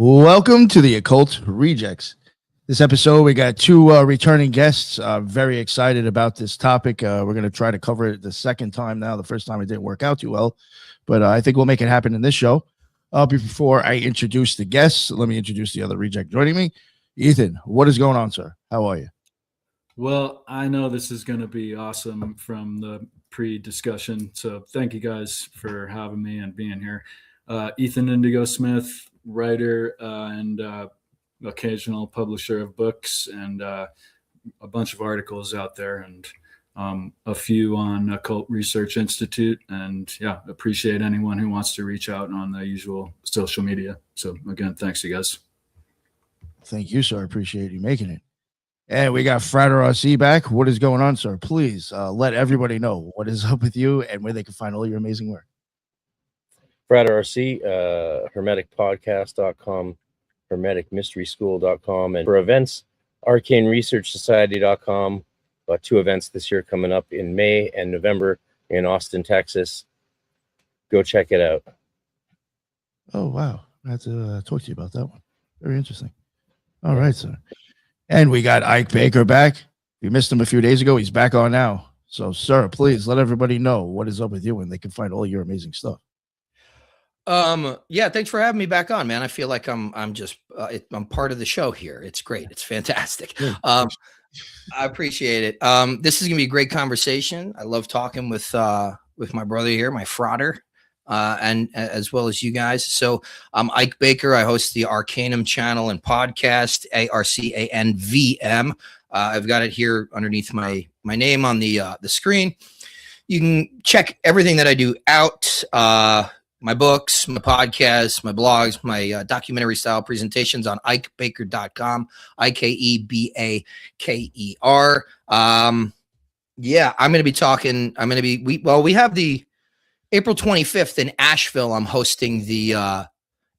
Welcome to the Occult Rejects. This episode, we got two returning guests. Very excited about this topic. We're going to try to cover it the second time now. The first time it didn't work out too well, but I think we'll make it happen in this show. Before I introduce the guests, let me introduce the other reject joining me. Ethan, what is going on, sir? How are you? Well, I know this is going to be awesome from the pre-discussion, so thank you guys for having me and being here. Ethan Indigo Smith, writer and occasional publisher of books and a bunch of articles out there, and a few on Occult Research Institute. And yeah, appreciate anyone who wants to reach out on the usual social media. So again, thanks you guys. Thank you, sir. Appreciate you making it. And we got Frater RC back. What is going on, sir? Please let everybody know what is up with you and where they can find all your amazing work. Frater RC, hermeticpodcast.com, hermeticmysteryschool.com, and for events, arcaneresearchsociety.com. About 2 events this year coming up in May and November in Austin, Texas. Go check it out. Oh, wow. I have to talk to you about that one. Very interesting. All right, sir. And we got Ike Baker back. We missed him a few days ago. He's back on now. So, sir, please let everybody know what is up with you and they can find all your amazing stuff. Yeah, thanks for having me back on, man. I feel like I'm part of the show here. It's great. It's fantastic. I appreciate it. This is gonna be a great conversation. I love talking with my brother here, my Frater, and as well as you guys. So I'm Ike Baker. I host the Arcanum channel and podcast, ARCANVM. I've got it here underneath my name on the screen. You can check everything that I do out. My books, my podcasts, my blogs, my documentary style presentations on ikebaker.com, IKEBAKER. Yeah, I'm going to be talking. We have the April 25th in Asheville. I'm hosting the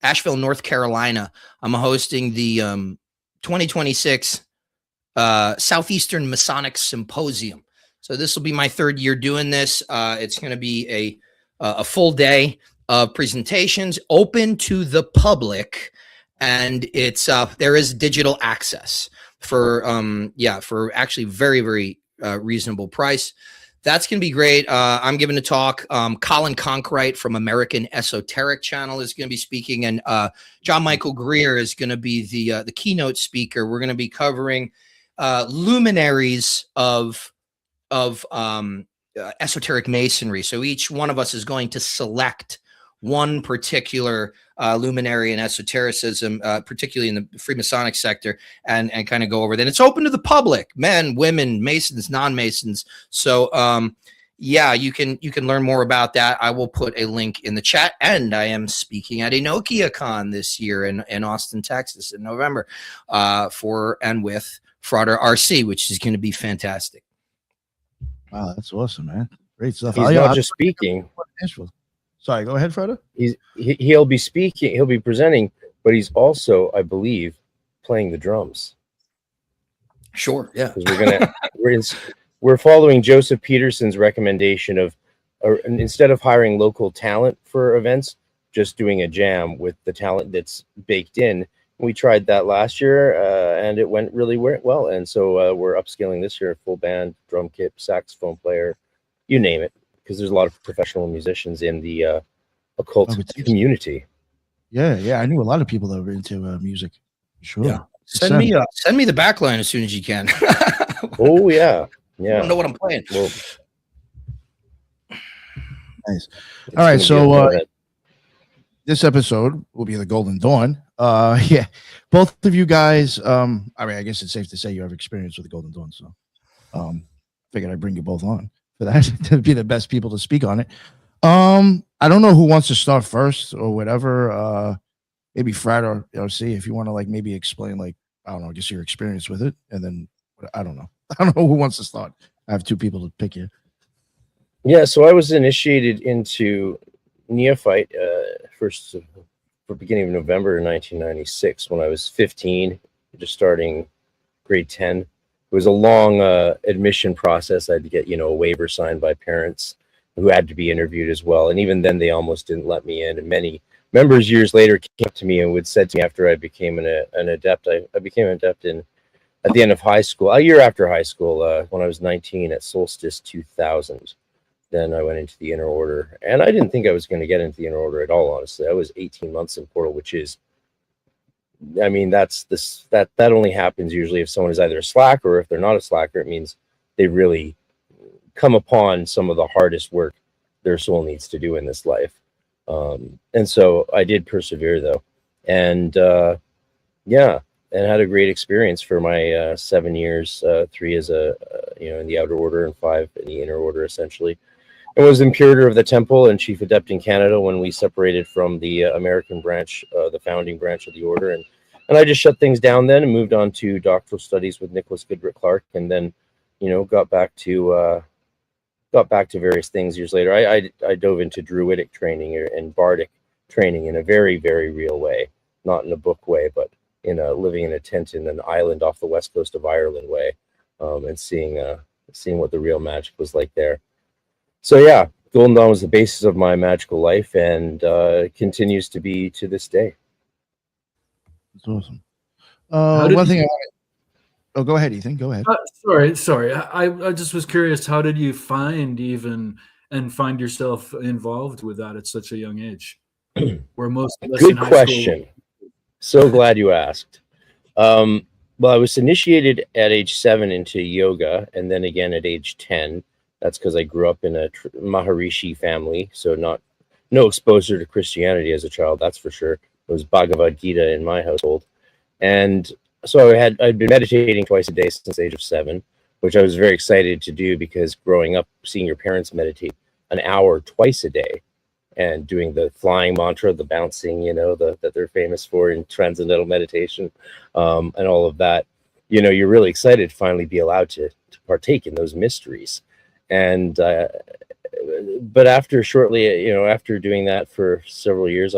Asheville, North Carolina. I'm hosting the 2026 Southeastern Masonic Symposium. So this will be my 3rd year doing this. It's going to be a full day of presentations open to the public, and it's there is digital access for actually very, very reasonable price. That's gonna be great. I'm giving a talk. Colin Conkright from American Esoteric Channel is gonna be speaking, and John Michael Greer is gonna be the keynote speaker. We're gonna be covering luminaries of esoteric masonry. So each one of us is going to select one particular luminary in esotericism, particularly in the Freemasonic sector, and kind of go over that. It's open to the public, men, women, Masons, non-Masons. So yeah, you can learn more about that. I will put a link in the chat, and I am speaking at a Nokia Con this year in Austin, Texas in November for and with Frater RC, which is going to be fantastic. Wow, that's awesome, man. Great stuff. He's not just speaking. Sorry, go ahead, Frater. He'll be speaking, he'll be presenting, but he's also, I believe, playing the drums. Sure, yeah. We're following Joseph Peterson's recommendation of instead of hiring local talent for events, just doing a jam with the talent that's baked in. We tried that last year, and it went really well. And so we're upscaling this year: full band, drum kit, saxophone player, you name it. Because there's a lot of professional musicians in the occult community. Yeah, I knew a lot of people that were into music. Sure. Yeah. Send me the backline as soon as you can. Oh yeah. I don't know what I'm playing. Well, nice. All right, so this episode will be the Golden Dawn. Yeah, both of you guys. I mean, I guess it's safe to say you have experience with the Golden Dawn, so figured I'd bring you both on for that to be the best people to speak on it. I don't know who wants to start first or whatever. Maybe Frater or see if you want to maybe explain I don't know, just your experience with it, and then I don't know who wants to start. I have 2 people to pick here. Yeah, so I was initiated into neophyte first for beginning of November 1996 when I was 15, just starting grade 10. It was a long admission process. I had to get, a waiver signed by parents who had to be interviewed as well. And even then, they almost didn't let me in. And many members years later came up to me and would said to me after I became an adept. I became an adept at the end of high school, a year after high school, when I was 19 at Solstice 2000. Then I went into the Inner Order, and I didn't think I was going to get into the Inner Order at all. Honestly, I was 18 months in Portal, which is, I mean, that only happens usually if someone is either a slacker, or if they're not a slacker, it means they really come upon some of the hardest work their soul needs to do in this life. And so I did persevere though, and yeah, and had a great experience for my 7 years, 3 as a in the Outer Order and 5 in the Inner Order, essentially. I was Imperator of the Temple and Chief Adept in Canada when we separated from the American branch, the founding branch of the Order, and I just shut things down then and moved on to doctoral studies with Nicholas Goodrick Clark, and then got back to various things years later. I dove into Druidic training and Bardic training in a very, very real way, not in a book way, but in living in a tent in an island off the west coast of Ireland way, and seeing what the real magic was like there. So yeah, Golden Dawn was the basis of my magical life, and continues to be to this day. That's awesome. One thing oh, go ahead, Ethan. Go ahead. Sorry. I just was curious. How did you find yourself involved with that at such a young age? Where most of us Good in high question. School... So glad you asked. Well, I was initiated at age 7 into yoga, and then again at age 10. That's because I grew up in a Maharishi family, so no exposure to Christianity as a child, that's for sure. It was Bhagavad Gita in my household. And so I'd been meditating twice a day since the age of 7, which I was very excited to do, because growing up, seeing your parents meditate an hour twice a day and doing the flying mantra, the bouncing, that they're famous for in transcendental meditation, and all of that, you're really excited to finally be allowed to partake in those mysteries. And but after doing that for several years,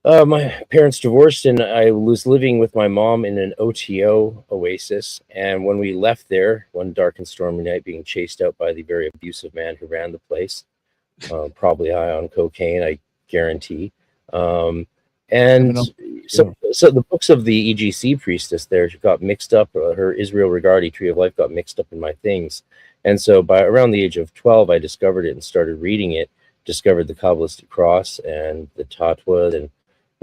my parents divorced, and I was living with my mom in an OTO oasis. And when we left there one dark and stormy night, being chased out by the very abusive man who ran the place, probably high on cocaine, I guarantee. And so the books of the EGC priestess there got mixed up. Her Israel Regardi Tree of Life got mixed up in my things. And so by around the age of 12, I discovered it and started reading it, discovered the Kabbalistic cross and the Tatwa, and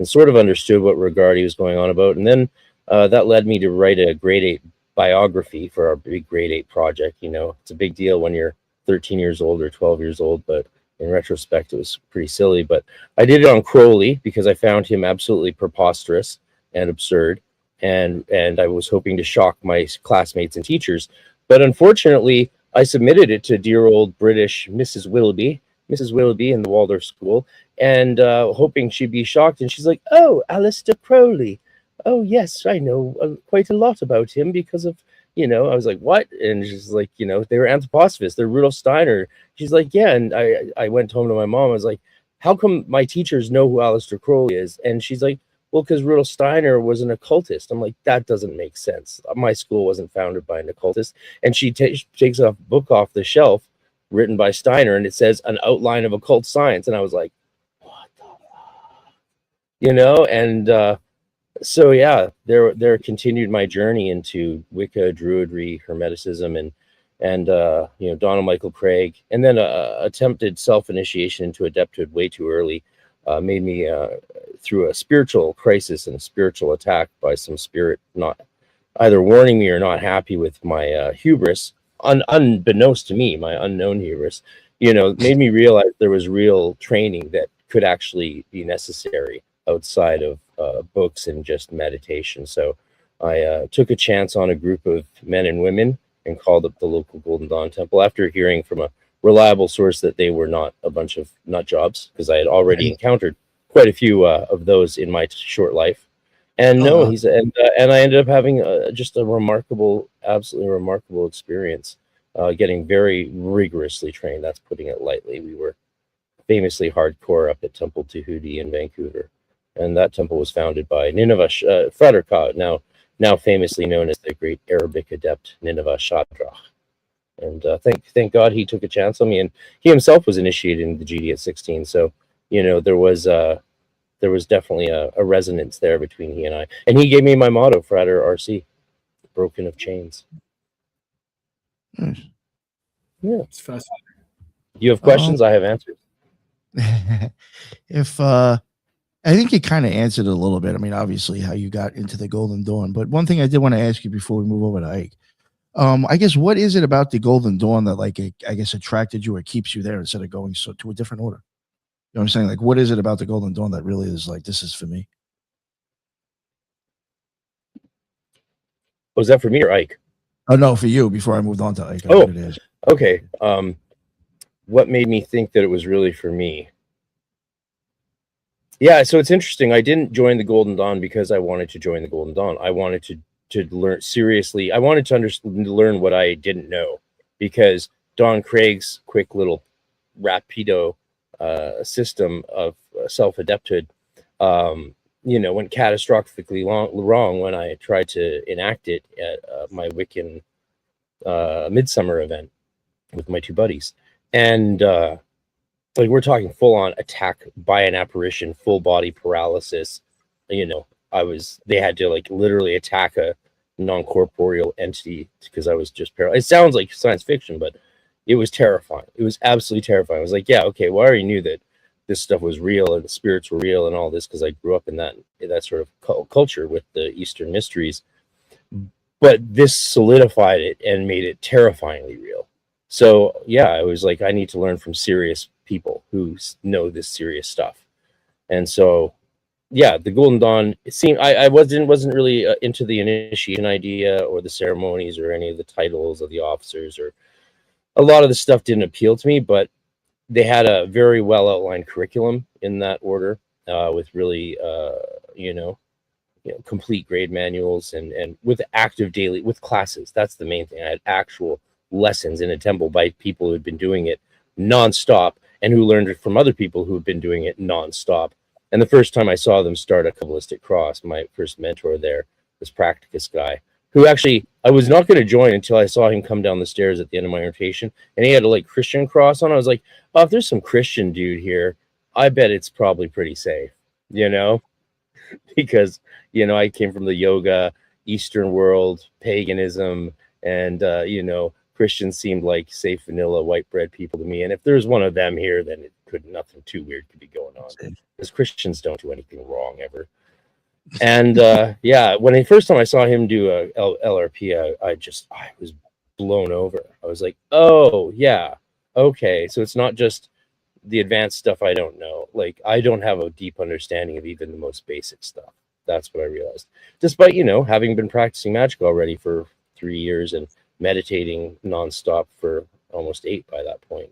sort of understood what Regardi was going on about. And then that led me to write a grade 8 biography for our big grade 8 project. It's a big deal when you're 13 years old or 12 years old, but in retrospect, it was pretty silly. But I did it on Crowley because I found him absolutely preposterous and absurd. And I was hoping to shock my classmates and teachers. But unfortunately, I submitted it to dear old British Mrs. Willoughby in the Waldorf School, and hoping she'd be shocked. And she's like, "Oh, Alistair Crowley. Oh, yes, I know quite a lot about him because of, I was like, what? And she's like, they were anthroposophists. They're Rudolf Steiner. She's like, yeah. And I went home to my mom. I was like, how come my teachers know who Alistair Crowley is? And she's like, well, because Rudolf Steiner was an occultist. I'm like, that doesn't make sense. My school wasn't founded by an occultist. And she takes a book off the shelf written by Steiner, and it says An Outline of Occult Science. And I was like, what the fuck? And so yeah, there continued my journey into Wicca, Druidry, Hermeticism, and Donald Michael Craig, and then attempted self-initiation into adepthood way too early. Made me through a spiritual crisis and a spiritual attack by some spirit not either warning me or not happy with my hubris, unbeknownst to me, my unknown hubris, made me realize there was real training that could actually be necessary outside of books and just meditation. So I took a chance on a group of men and women and called up the local Golden Dawn Temple after hearing from a reliable source that they were not a bunch of nut jobs, because I had already encountered quite a few of those in my short life. And and I ended up having just a absolutely remarkable experience, getting very rigorously trained. That's putting it lightly. We were famously hardcore up at Temple Tahuti in Vancouver, and that temple was founded by Nineveh Frater, now famously known as the great Arabic adept Nineveh Shadrach. And thank God he took a chance on me, and he himself was initiated in the GD at 16. So there was there was definitely a resonance there between he and I. And he gave me my motto, Frater RC, broken of chains. Nice. Yeah. It's fascinating. You have questions? I have answers. If I think you kind of answered it a little bit. I mean, obviously how you got into the Golden Dawn, but one thing I did want to ask you before we move over to Ike, I guess what is it about the Golden Dawn that I guess attracted you or keeps you there instead of going to a different order? You know what I'm saying? Like, what is it about the Golden Dawn that really is like, this is for me? Was that for me or Ike? Oh no, for you. Before I moved on to Ike. Oh, okay. What made me think that it was really for me? Yeah, so it's interesting. I didn't join the Golden Dawn because I wanted to join the Golden Dawn. I wanted to learn seriously. I wanted to learn what I didn't know, because Don Craig's quick little rapido system of self-adepthood, went catastrophically wrong when I tried to enact it at my Wiccan midsummer event with my two buddies. And like, we're talking full on attack by an apparition, full body paralysis. They had to like literally attack a non-corporeal entity because I was just paralyzed. It sounds like science fiction, but it was terrifying. It was absolutely terrifying. I was like, yeah, okay, well, I already knew that this stuff was real and the spirits were real and all this, because I grew up in that sort of culture with the Eastern mysteries. But this solidified it and made it terrifyingly real. So yeah, I was like, I need to learn from serious people who know this serious stuff. And so yeah, the Golden Dawn, it seemed I wasn't really into the initiation idea or the ceremonies or any of the titles of the officers, or a lot of the stuff didn't appeal to me, but they had a very well outlined curriculum in that order, with really complete grade manuals and with active daily with classes. That's the main thing. I had actual lessons in a temple by people who had been doing it nonstop and who learned it from other people who had been doing it nonstop. And the first time I saw them start a Kabbalistic cross, my first mentor there, this Practicus guy, who actually I was not going to join until I saw him come down the stairs at the end of my rotation, and he had a Christian cross on. I was like, oh, if there's some Christian dude here, I bet it's probably pretty safe, because I came from the yoga, Eastern world, paganism, and Christians seemed like safe, vanilla, white bread people to me. And if there's one of them here, then nothing too weird could be going on, because Christians don't do anything wrong ever. And yeah, when the first time I saw him do a LRP, I was blown over. I was like, oh yeah, okay, so it's not just the advanced stuff I don't know. Like, I don't have a deep understanding of even the most basic stuff. That's what I realized, despite having been practicing magic already for 3 years and meditating nonstop for almost 8 by that point.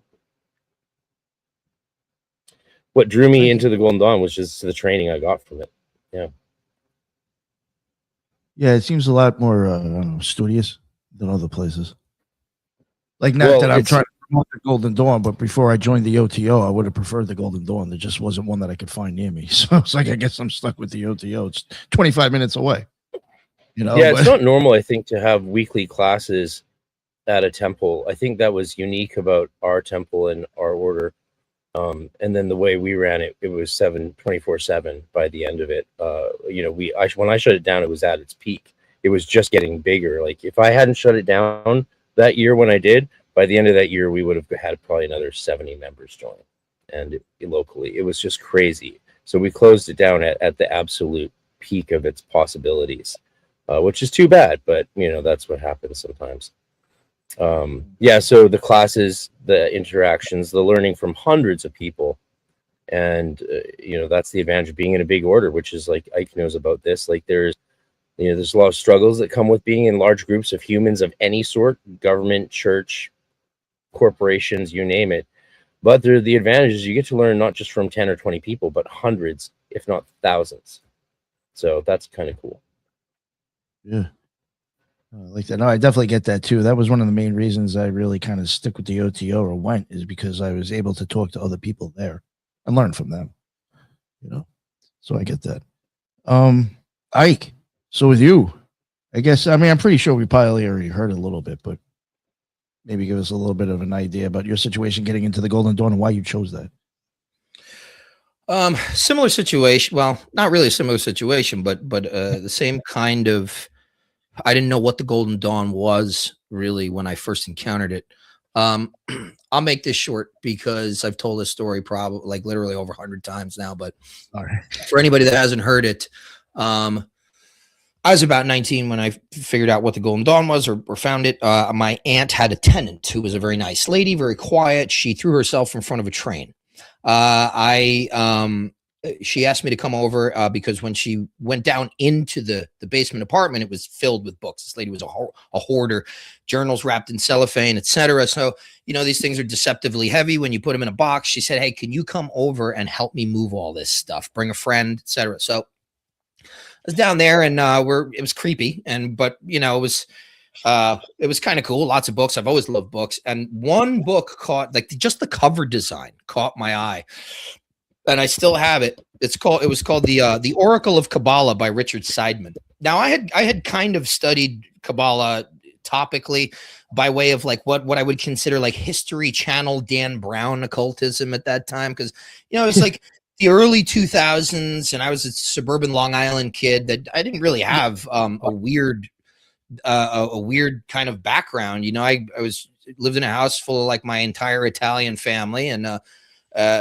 What drew me into the Golden Dawn was just the training I got from it. Yeah, it seems a lot more studious than other places. Like, not that I'm trying to promote the Golden Dawn, but before I joined the OTO, I would have preferred the Golden Dawn. There just wasn't one that I could find near me. So it's like, I guess I'm stuck with the OTO. It's 25 minutes away. Yeah, it's not normal, I think, to have weekly classes at a temple. I think that was unique about our temple and our order. And then the way we ran it, it was 24/7 by the end of it. When I shut it down, it was at its peak. It was just getting bigger. Like, if I hadn't shut it down that year when I did, by the end of that year, we would have had probably another 70 members join. And locally, it was just crazy. So we closed it down at the absolute peak of its possibilities, which is too bad. But, that's what happens sometimes. Yeah, so the classes, the interactions, the learning from hundreds of people, and that's the advantage of being in a big order, which is like Ike knows about this. Like, there's a lot of struggles that come with being in large groups of humans of any sort, government, church, corporations, you name it. But the advantages, you get to learn not just from 10 or 20 people, but hundreds, if not thousands. So that's kind of cool. Yeah. Like that. No, I definitely get that too. That was one of the main reasons I really kind of stick with the OTO or went, is because I was able to talk to other people there and learn from them. So I get that. Ike, so with you, I guess, I'm pretty sure we probably already heard a little bit, but maybe give us a little bit of an idea about your situation getting into the Golden Dawn and why you chose that. Similar situation. Well, not really a similar situation, but the same kind of. I didn't know what the Golden Dawn was really when I first encountered it. I'll make this short because I've told this story probably like literally over 100 times now. But All right. for anybody that hasn't heard it, I was about 19 when I figured out what the Golden Dawn was or found it. My aunt had a tenant who was a very nice lady, very quiet. She threw herself in front of a train. She asked me to come over because when she went down into the basement apartment, it was filled with books. This lady was a hoarder, journals wrapped in cellophane, etc. So, you know, these things are deceptively heavy when you put them in a box. She said, "Hey, can you come over and help me move all this stuff? Bring a friend, etc." So I was down there, and it was creepy, but you know, it was kind of cool. Lots of books. I've always loved books, and one book caught just the cover design caught my eye. And I still have it. It was called the Oracle of Kabbalah by Richard Seidman. Now I had kind of studied Kabbalah topically by way of like what I would consider like History Channel Dan Brown occultism at that time, because you know it's like the early 2000s, and I was a suburban Long Island kid that I didn't really have a weird kind of background. You know, I lived in a house full of like my entire Italian family and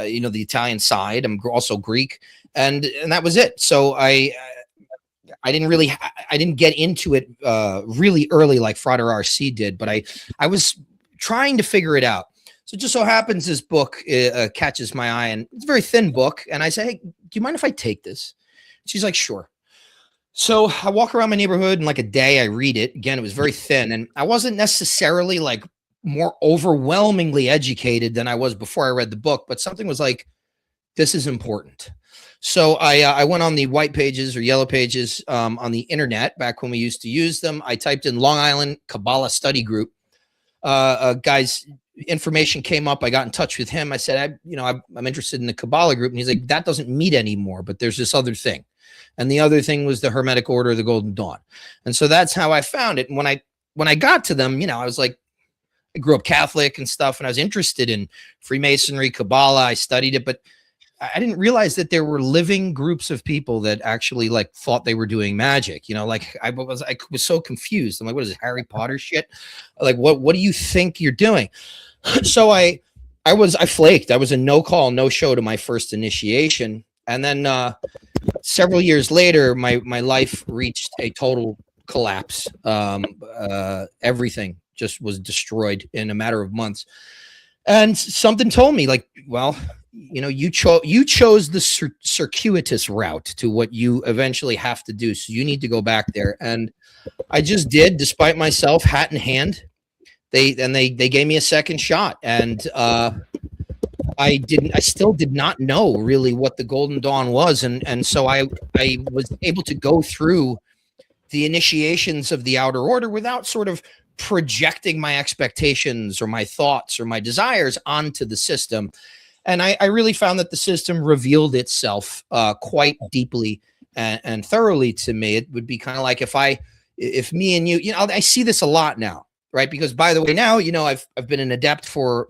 you know, the Italian side. I'm also Greek, and that was it. So I didn't get into it really early like Frater RC did, but I was trying to figure it out. So it just so happens this book catches my eye, and it's a very thin book. And I say, "Hey, do you mind if I take this?" She's like, "Sure." So I walk around my neighborhood, and like a day I read it. Again, it was very thin, and I wasn't necessarily like more overwhelmingly educated than I was before I read the book, but something was like, this is important. So I went on the white pages or yellow pages on the internet back when we used to use them. I typed in Long Island Kabbalah Study Group. Guy's information came up. I got in touch with him. I said, I'm interested in the Kabbalah group. And he's like, that doesn't meet anymore, but there's this other thing. And the other thing was the Hermetic Order of the Golden Dawn. And so that's how I found it. And when I got to them, you know, I was like, I grew up Catholic and stuff, and I was interested in Freemasonry, Kabbalah. I studied it, but I didn't realize that there were living groups of people that actually like thought they were doing magic. You know, like I was so confused. I'm like, what is this, Harry Potter shit? Like, what do you think you're doing? So I flaked. I was a no call, no show to my first initiation. And then several years later, my life reached a total collapse. Everything just was destroyed in a matter of months. And something told me like, well, you know, you chose the circuitous route to what you eventually have to do. So you need to go back there. And I just did, despite myself, hat in hand. They gave me a second shot. And I still did not know really what the Golden Dawn was. And so I was able to go through the initiations of the Outer Order without sort of projecting my expectations or my thoughts or my desires onto the system. And I really found that the system revealed itself quite deeply and thoroughly to me. It would be kind of like if me and you know, I see this a lot now, right? Because by the way, now, you know, I've been an adept for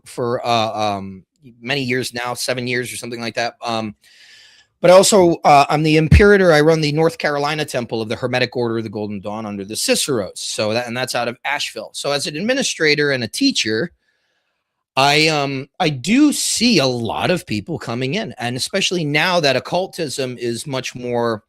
many years now, 7 years or something like that. But also, I'm the Imperator. I run the North Carolina Temple of the Hermetic Order of the Golden Dawn under the Ciceros. So that's out of Asheville. So as an administrator and a teacher, I do see a lot of people coming in, and especially now that occultism is much more,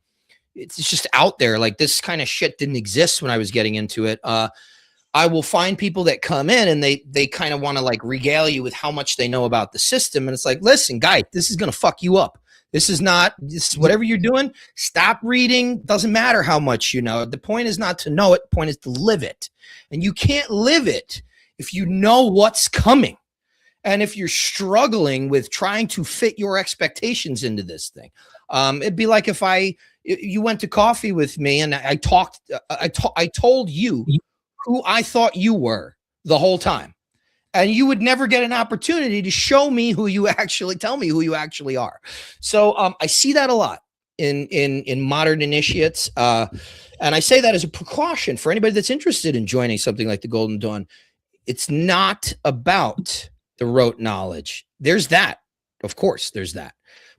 it's just out there. Like this kind of shit didn't exist when I was getting into it. I will find people that come in and they kind of want to like regale you with how much they know about the system. And it's like, listen, guy, this is going to fuck you up. This is whatever you're doing. Stop reading. Doesn't matter how much you know. The point is not to know it. The point is to live it. And you can't live it if you know what's coming. And if you're struggling with trying to fit your expectations into this thing, it'd be like if you went to coffee with me and I told you who I thought you were the whole time. And you would never get an opportunity to show me tell me who you actually are. So I see that a lot in modern initiates. And I say that as a precaution for anybody that's interested in joining something like the Golden Dawn. It's not about the rote knowledge. There's that. Of course, there's that.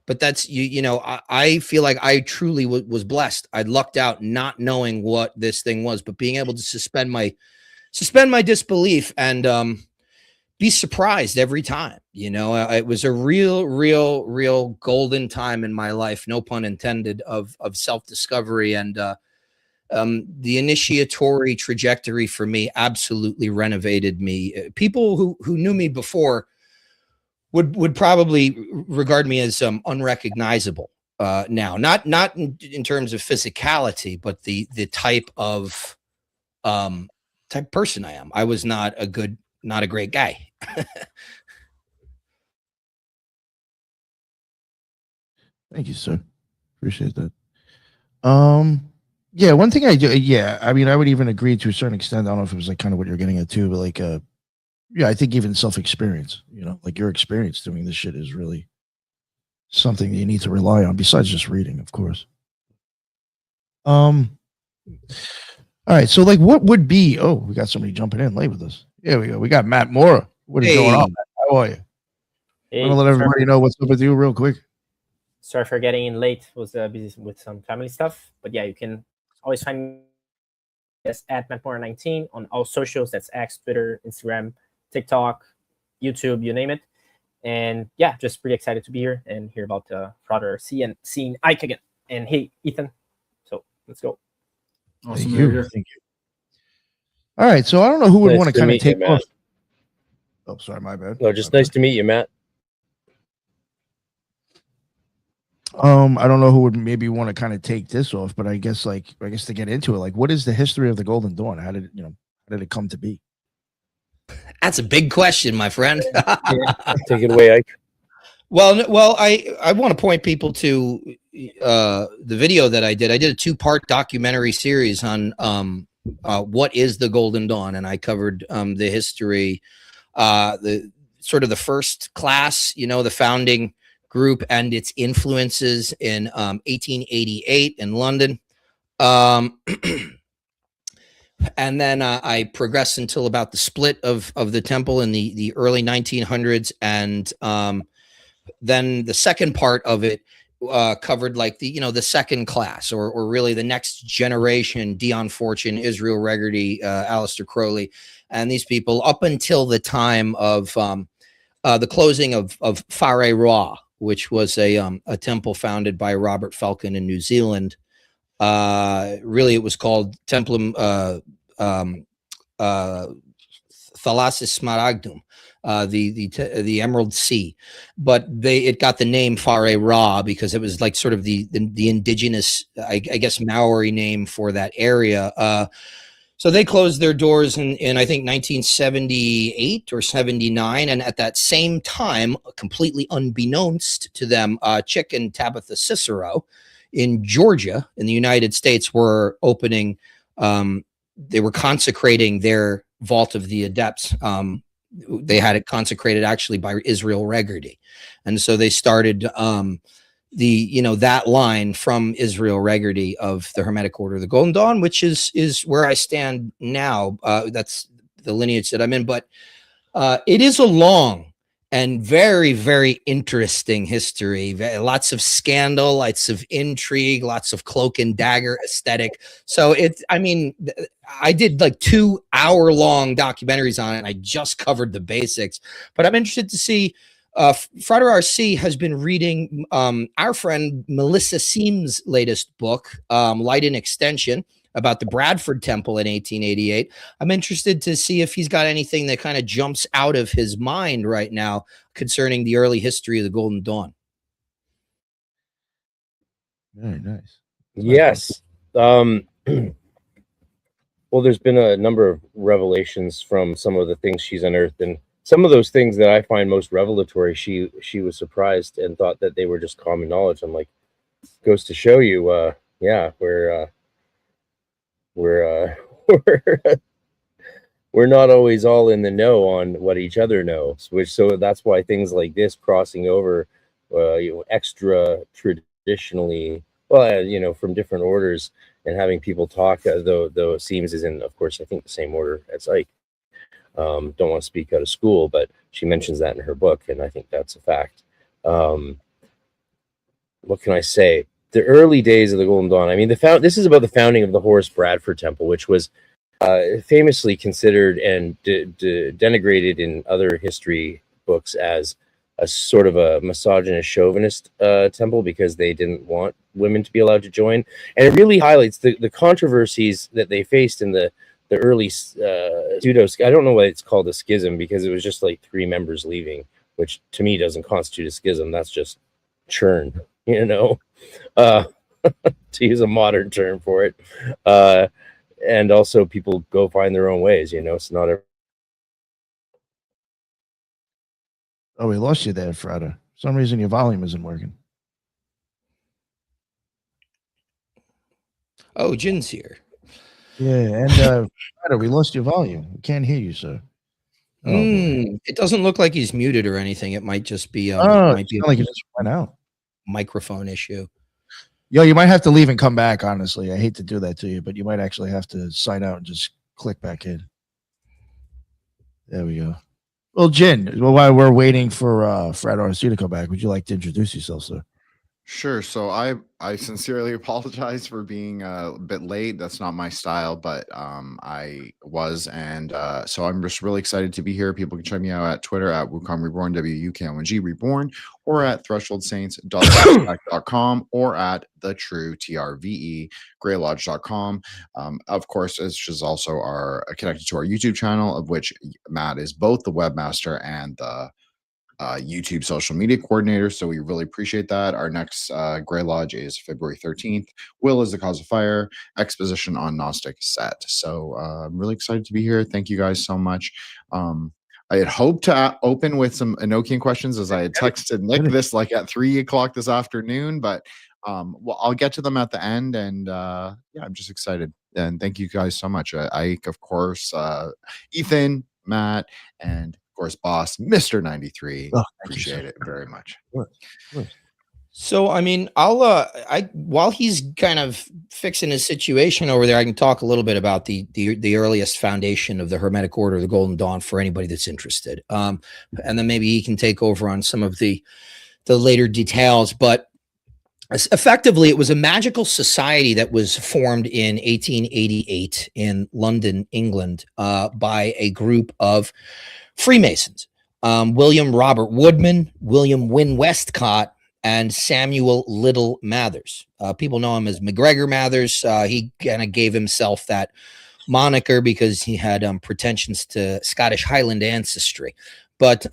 but that's you know, I feel like I truly was blessed. I lucked out not knowing what this thing was, but being able to suspend my disbelief and be surprised every time. You know, it was a real golden time in my life, no pun intended, of self-discovery. And the initiatory trajectory for me absolutely renovated me. People who knew me before would probably regard me as unrecognizable now, not in terms of physicality, but the type of person I am. I was not a great guy. Thank you, sir. Appreciate that. Yeah, one thing I do, yeah, I mean, I would even agree to a certain extent. I don't know if it was like kind of what you're getting at too, but like, yeah, I think even self-experience, you know, like your experience doing this shit is really something that you need to rely on besides just reading, of course. All right, so like, what would be? Oh, we got somebody jumping in late with us. Here we go. We got Matt Mora. What is going on, Matt? How are you? Hey, I'm gonna let everybody know what's up with you real quick. Sorry for getting in late. Was busy with some family stuff, but yeah, you can always find me at MattMora19 on all socials. That's X, Twitter, Instagram, TikTok, YouTube, you name it. And yeah, just pretty excited to be here and hear about Frater C and seeing Ike again. And hey, Ethan. So let's go. Awesome. Thank you. Thank you. All right, so I don't know who would want to kind of take off. Oh, sorry, my bad. No, just nice to meet you, Matt. I don't know who would maybe want to kind of take this off, but I guess to get into it, like, what is the history of the Golden Dawn? How did it come to be? That's a big question, my friend. Take it away, Ike. Well, I want to point people to the video that I did. I did a 2-part documentary series on what is the Golden Dawn, and I covered the history, the sort of the first class, you know, the founding group and its influences in 1888 in London. And then I progressed until about the split of the temple in the early 1900s. And then the second part of it covered like the second class or really the next generation, Dion Fortune, Israel Regardie, Aleister Crowley, and these people up until the time of the closing of Whare Ra, which was a temple founded by Robert Falcon in New Zealand. Really, it was called Templum Thalassus Smaragdum, the Emerald Sea, but it got the name Whare Ra because it was like sort of the indigenous, I guess, Maori name for that area. So they closed their doors in I think 1978 or 79, and at that same time, completely unbeknownst to them, Chick and Tabitha Cicero in Georgia in the United States were opening. They were consecrating their Vault of the Adepts. They had it consecrated actually by Israel Regardie, and so they started that line from Israel Regardie of the Hermetic Order of the Golden Dawn, which is where I stand now. That's the lineage that I'm in, but it is a long and very, very interesting history. Lots of scandal, lots of intrigue, lots of cloak and dagger aesthetic. So I did like 2-hour-long documentaries on it, and I just covered the basics, but I'm interested to see. Frater RC has been reading our friend Melissa Seam's latest book, Light and Extension, about the Bradford Temple in 1888. I'm interested to see if he's got anything that kind of jumps out of his mind right now concerning the early history of the Golden Dawn. Very nice. Yes. Well, there's been a number of revelations from some of the things she's unearthed, and some of those things that I find most revelatory, she was surprised and thought that they were just common knowledge. I'm like, goes to show you, we're not always all in the know on what each other knows. So that's why things like this crossing over, extra traditionally, from different orders and having people talk, though it seems is in, of course, I think the same order as Ike. Don't want to speak out of school, but she mentions that in her book, and I think that's a fact. what can I say? The early days of the Golden Dawn. I mean, this is about the founding of the Horace Bradford Temple, which was famously considered and denigrated in other history books as a sort of a misogynist, chauvinist temple because they didn't want women to be allowed to join. And it really highlights the controversies that they faced in the early pseudo. I don't know why it's called a schism, because it was just like 3 members leaving, which to me doesn't constitute a schism. That's just churn, you know, to use a modern term for it. And also people go find their own ways, you know. It's not a. Oh, we lost you there, Frater. For some reason your volume isn't working. Oh, Jin's here. Yeah, and Frater, we lost your volume. We can't hear you, sir. Oh, it doesn't look like he's muted or anything. It might just be might be like it just went out. Microphone issue. Yo, you might have to leave and come back, honestly. I hate to do that to you, but you might actually have to sign out and just click back in. There we go. Well, Jin, while we're waiting for Fred RC to come back, would you like to introduce yourself, sir? Sure. So I sincerely apologize for being a bit late. That's not my style, but I was, and so I'm just really excited to be here. People can check me out at Twitter at Wukong Reborn, WUKONG Reborn, or at thresholdsaints.com or at the true TRVE greylodge.com. Of course, this is also connected to our YouTube channel, of which Matt is both the webmaster and the YouTube social media coordinator, so we really appreciate that. Our next Grey Lodge is February 13th. Will is the Cause of Fire exposition on Gnostic set. So I'm really excited to be here. Thank you guys so much. I had hoped to open with some Enochian questions, as I had texted Nick this like at 3 o'clock this afternoon, but well, I'll get to them at the end. And yeah, I'm just excited. And thank you guys so much. Ike, of course, Ethan, Matt, and of course, boss, Mr. 93. Appreciate it very much. So, I mean, while he's kind of fixing his situation over there, I can talk a little bit about the earliest foundation of the Hermetic Order of the Golden Dawn for anybody that's interested. And then maybe he can take over on some of the later details. But effectively, it was a magical society that was formed in 1888 in London, England, by a group of Freemasons, William Robert Woodman, William Wynne Westcott, and Samuel Little Mathers. People know him as McGregor Mathers. He kind of gave himself that moniker because he had pretensions to Scottish Highland ancestry. But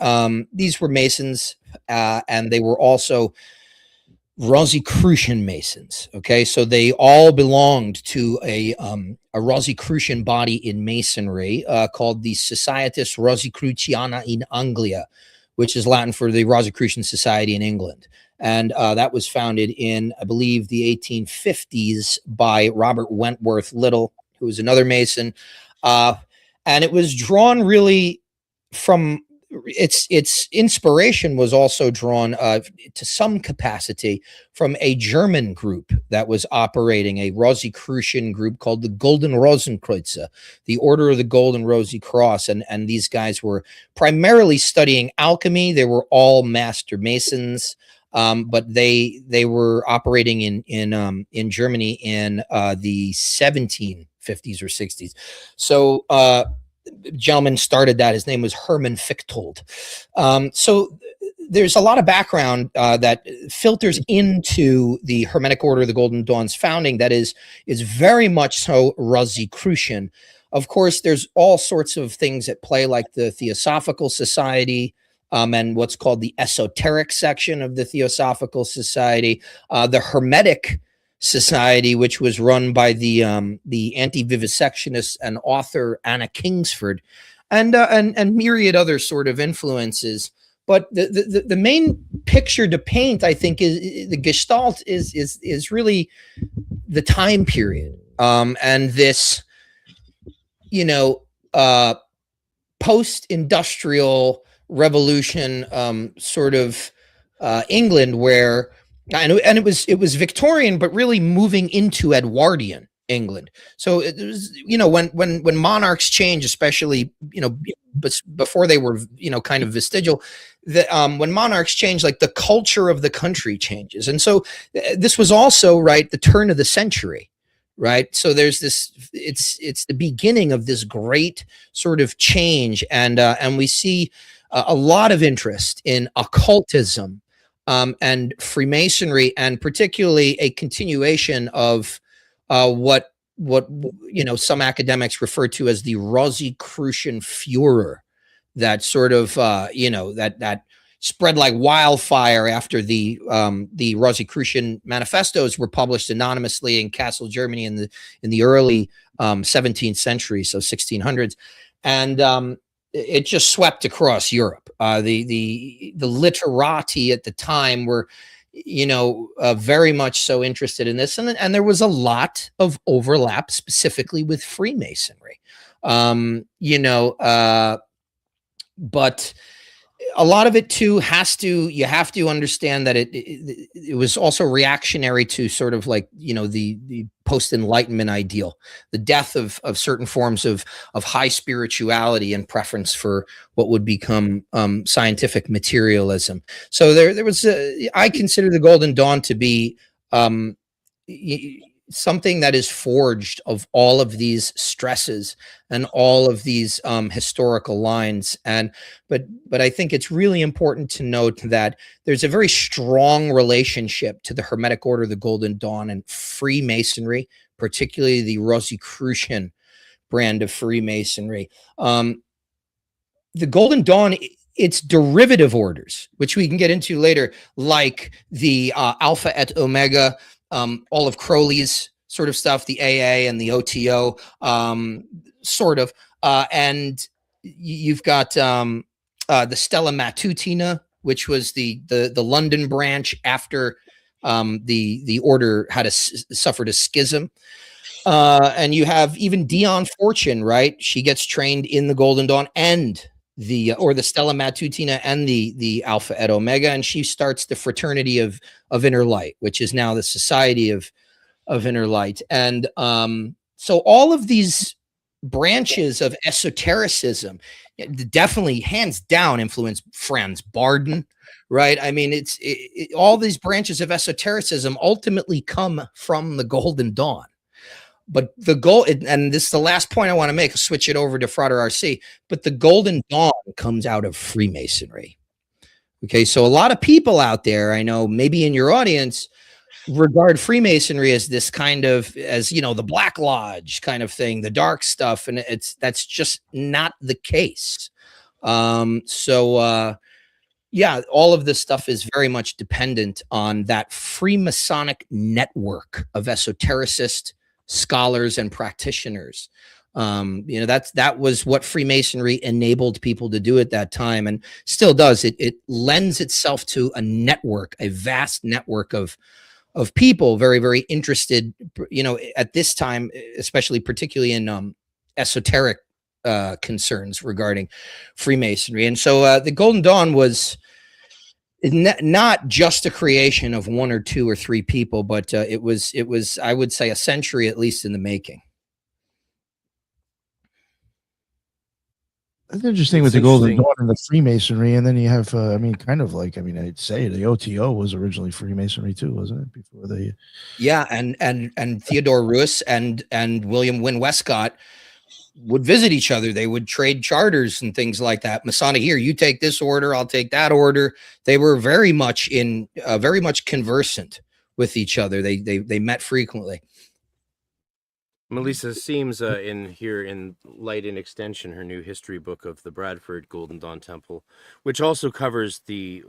these were Masons, and they were also Rosicrucian Masons. Okay, so they all belonged to a Rosicrucian body in Masonry called the Societas Rosicruciana in Anglia, which is Latin for the Rosicrucian Society in England. And that was founded in, I believe, the 1850s by Robert Wentworth Little, who was another Mason. And it was drawn really from its inspiration was also drawn to some capacity from a German group that was operating, a Rosicrucian group called the Golden Rosenkreuz, the Order of the Golden Rosy Cross. And these guys were primarily studying alchemy. They were all master masons, but they were operating in Germany in the 1750s or 60s. So gentleman started that. His name was Hermann Fichtold. So there's a lot of background that filters into the Hermetic Order of the Golden Dawn's founding that is very much so Rosicrucian. Of course, there's all sorts of things at play, like the Theosophical Society, and what's called the esoteric section of the Theosophical Society, the Hermetic Society, which was run by the anti-vivisectionist and author Anna Kingsford, and myriad other sort of influences. But the main picture to paint, I think, is the gestalt is really the time period, and this, post-industrial revolution sort of England, where and it was Victorian, but really moving into Edwardian. England. So it was, when monarchs change, especially, before they were, kind of vestigial, that when monarchs change, like the culture of the country changes. And so this was also, right, the turn of the century, right? So there's this, it's the beginning of this great sort of change. And we see a lot of interest in occultism, and Freemasonry, and particularly a continuation of what some academics refer to as the Rosicrucian furor, that sort of that spread like wildfire after the Rosicrucian manifestos were published anonymously in Kassel, Germany, in the early 17th century, so 1600s, and it just swept across Europe. The literati at the time were very much so interested in this, and there was a lot of overlap, specifically with Freemasonry. But a lot of it too you have to understand that it was also reactionary to sort of like, the post-enlightenment ideal, the death of certain forms of high spirituality and preference for what would become scientific materialism. So there was I consider the Golden Dawn to be something that is forged of all of these stresses and all of these historical lines. But I think it's really important to note that there's a very strong relationship to the Hermetic Order of the Golden Dawn and Freemasonry, particularly the Rosicrucian brand of Freemasonry. The Golden Dawn, its derivative orders, which we can get into later, like the Alpha et Omega, all of Crowley's sort of stuff, the AA and the OTO, sort of, and you've got the Stella Matutina, which was the London branch after the order had suffered a schism, and you have even Dion Fortune, right? She gets trained in the Golden Dawn and the Stella Matutina and the Alpha et Omega, and she starts the Fraternity of Inner Light, which is now the Society of Inner Light. And so all of these branches of esotericism definitely, hands down, influenced Franz Barden, right? I mean, all these branches of esotericism ultimately come from the Golden Dawn. But the goal, and this is the last point I want to make, I'll switch it over to Frater RC, but the Golden Dawn comes out of Freemasonry. Okay, so a lot of people out there, I know, maybe in your audience, regard Freemasonry as this kind of, as the Black Lodge kind of thing, the dark stuff, and that's just not the case. Yeah, all of this stuff is very much dependent on that Freemasonic network of esotericists, scholars, and practitioners. That was what Freemasonry enabled people to do at that time, and still does. It lends itself to a network, a vast network of people very, very interested, at this time, especially particularly in esoteric concerns regarding Freemasonry. And so the Golden Dawn was not just a creation of one or two or three people, but it was, I would say, a century at least in the making. That's interesting with the Golden Dawn and the Freemasonry, and then you have, I'd say the OTO was originally Freemasonry too, wasn't it? Before they, yeah, and Theodore Reuss and William Wynne Westcott would visit each other. They would trade charters and things like that. Masonic, here, you take this order, I'll take that order. They were very much conversant with each other. They met frequently. Melissa seems in Light in Extension, her new history book of the Bradford Golden Dawn Temple, which also covers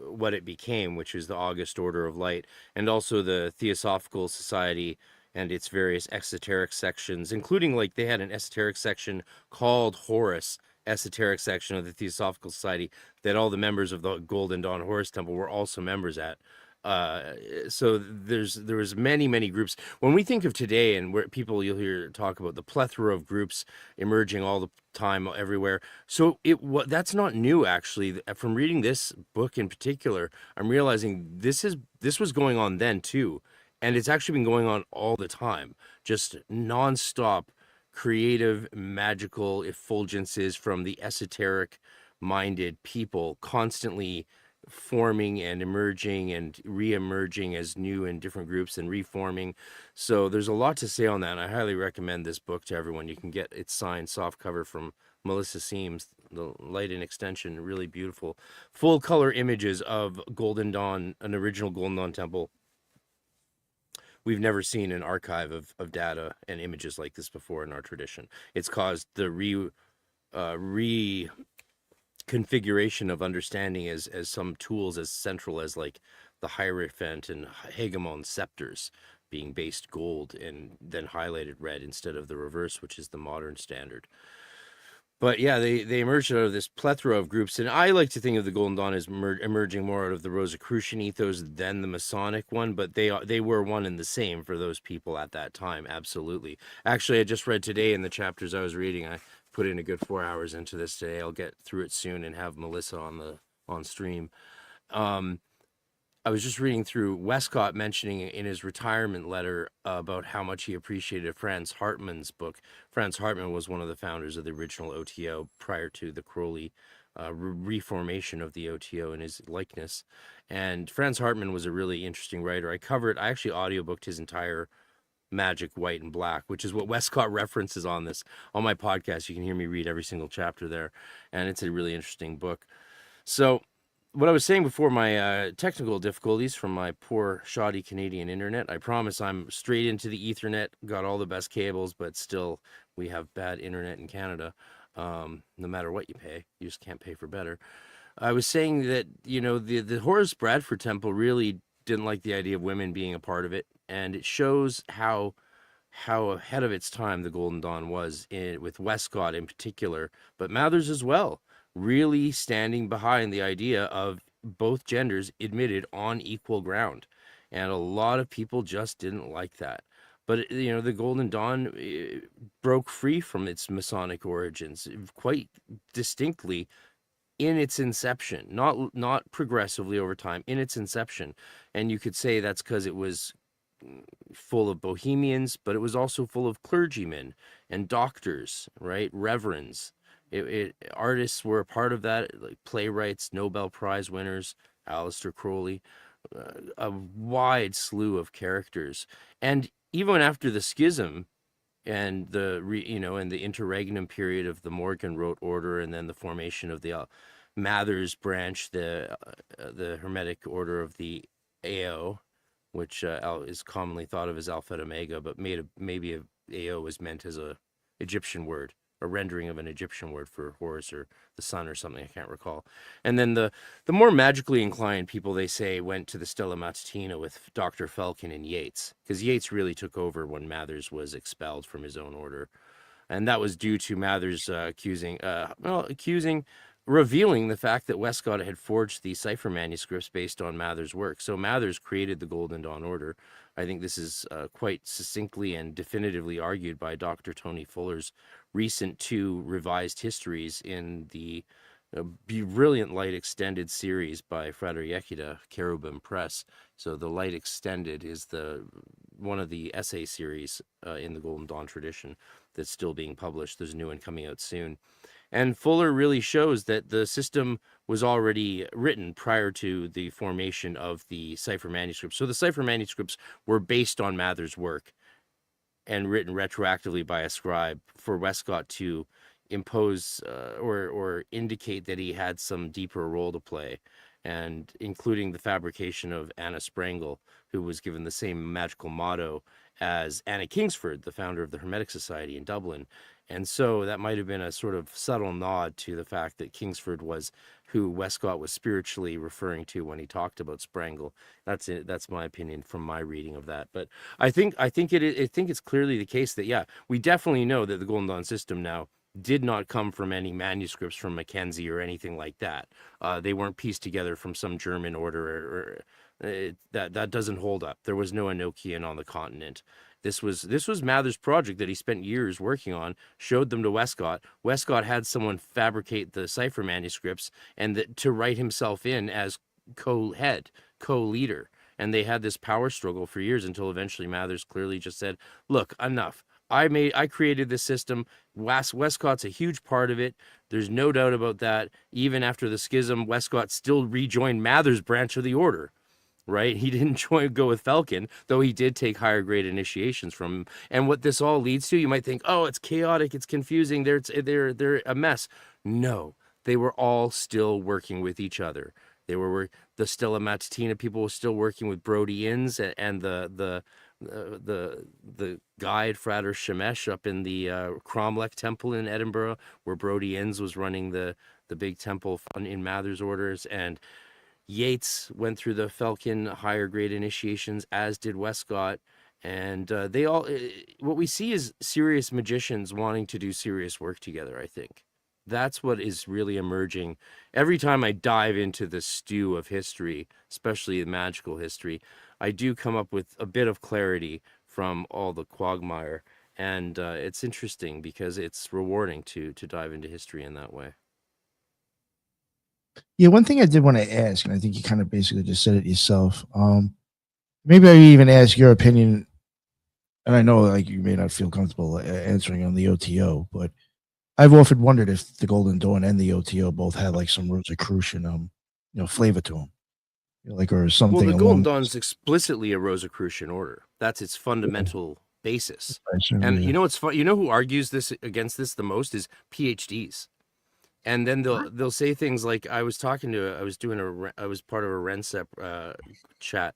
what it became, which is the August Order of Light, and also the Theosophical Society and its various esoteric sections, including, like, they had an esoteric section called Horus, esoteric section of the Theosophical Society, that all the members of the Golden Dawn Horus Temple were also members at. So there was many groups. When we think of today, and where people, you'll hear talk about the plethora of groups emerging all the time everywhere. So that's not new, actually. From reading this book in particular, I'm realizing this was going on then too. And it's actually been going on all the time, just nonstop creative, magical effulgences from the esoteric minded people constantly forming and emerging and re-emerging as new and different groups and reforming. So there's a lot to say on that. And I highly recommend this book to everyone. You can get it signed soft cover from Melissa Seams, the Light and Extension, really beautiful full color images of Golden Dawn, an original Golden Dawn temple. We've never seen an archive of data and images like this before in our tradition. It's caused the reconfiguration of understanding as some tools as central as like the Hierophant and Hegemon scepters being based gold and then highlighted red instead of the reverse, which is the modern standard. But yeah, they emerged out of this plethora of groups, and I like to think of the Golden Dawn as emerging more out of the Rosicrucian ethos than the Masonic one, but they were one and the same for those people at that time, absolutely. Actually, I just read today in the chapters I was reading, I put in a good 4 hours into this today. I'll get through it soon and have Melissa on stream. I was just reading through Westcott mentioning in his retirement letter about how much he appreciated Franz Hartmann's book. Franz Hartmann was one of the founders of the original OTO prior to the Crowley reformation of the OTO in his likeness. And Franz Hartmann was a really interesting writer. I actually audiobooked his entire Magic, White and Black, which is what Westcott references on my podcast. You can hear me read every single chapter there. And it's a really interesting book. So what I was saying before, my technical difficulties from my poor, shoddy Canadian internet. I promise I'm straight into the Ethernet, got all the best cables, but still we have bad internet in Canada. No matter what you pay, you just can't pay for better. I was saying that, the Horace Bradford Temple really didn't like the idea of women being a part of it, and it shows how ahead of its time the Golden Dawn was with Westcott in particular, but Mathers as well, really standing behind the idea of both genders admitted on equal ground. And a lot of people just didn't like that. But, the Golden Dawn broke free from its Masonic origins quite distinctly in its inception, not progressively over time, in its inception. And you could say that's because it was full of bohemians, but it was also full of clergymen and doctors, right? Reverends. Artists were a part of that, like playwrights, Nobel Prize winners, Aleister Crowley, a wide slew of characters. And even after the schism and and the interregnum period of the Morgan Wrote Order, and then the formation of the Mathers branch, the Hermetic Order of the AO, which is commonly thought of as Alpha and Omega, but maybe AO was meant as a Egyptian word, a rendering of an Egyptian word for Horus or the sun or something, I can't recall. And then the more magically inclined people, they say, went to the Stella Matutina with Dr. Felkin and Yeats, because Yeats really took over when Mathers was expelled from his own order. And that was due to Mathers revealing the fact that Westcott had forged the cipher manuscripts based on Mathers' work. So Mathers created the Golden Dawn Order. I think this is quite succinctly and definitively argued by Dr. Tony Fuller's recent 2 revised histories in the brilliant Light Extended series by Frater Yekida, Cherubim Press. So the Light Extended is one of the essay series in the Golden Dawn tradition that's still being published. There's a new one coming out soon. And Fuller really shows that the system was already written prior to the formation of the cipher manuscripts. So the cipher manuscripts were based on Mathers' work and written retroactively by a scribe for Westcott to impose or indicate that he had some deeper role to play, and including the fabrication of Anna Sprengel, who was given the same magical motto as Anna Kingsford, the founder of the Hermetic Society in Dublin. And so that might have been a sort of subtle nod to the fact that Kingsford was who Westcott was spiritually referring to when he talked about Sprengel. That's it. That's my opinion from my reading of that. But I think it's clearly the case that, yeah, we definitely know that the Golden Dawn system now did not come from any manuscripts from Mackenzie or anything like that. They weren't pieced together from some German order that doesn't hold up. There was no Enochian on the continent. This was Mathers' project that he spent years working on, showed them to Westcott. Westcott had someone fabricate the cipher manuscripts and to write himself in as co-head, co-leader. and they had this power struggle for years until eventually Mathers clearly just said, look, enough. I created this system. Westcott's a huge part of it. There's no doubt about that. Even after the schism, Westcott still rejoined Mathers' branch of the order, right? He didn't go with Falcon, though he did take higher grade initiations from him. And what this all leads to, you might think, oh, it's chaotic, it's confusing, they're a mess. No, they were all still working with each other. They were the Stella Matutina people were still working with Brody Inns and the guide Frater Shemesh up in the Cromlech Temple in Edinburgh, where Brody Inns was running the big temple in Mathers orders. And Yates went through the Falcon higher grade initiations, as did Westcott. And they all, what we see is serious magicians wanting to do serious work together, I think. That's what is really emerging. Every time I dive into the stew of history, especially the magical history, I do come up with a bit of clarity from all the quagmire. And it's interesting because it's rewarding to dive into history in that way. Yeah, one thing I did want to ask, and I think you kind of basically just said it yourself. Maybe I even ask your opinion, and I know like you may not feel comfortable answering on the OTO, but I've often wondered if the Golden Dawn and the OTO both had like some Rosicrucian, flavor to them, like or something. Well, the Golden Dawn is explicitly a Rosicrucian order. That's its fundamental basis. And you know what's fun? You know who argues this against this the most is PhDs. And then they'll say things like, I was part of a RENCEP chat.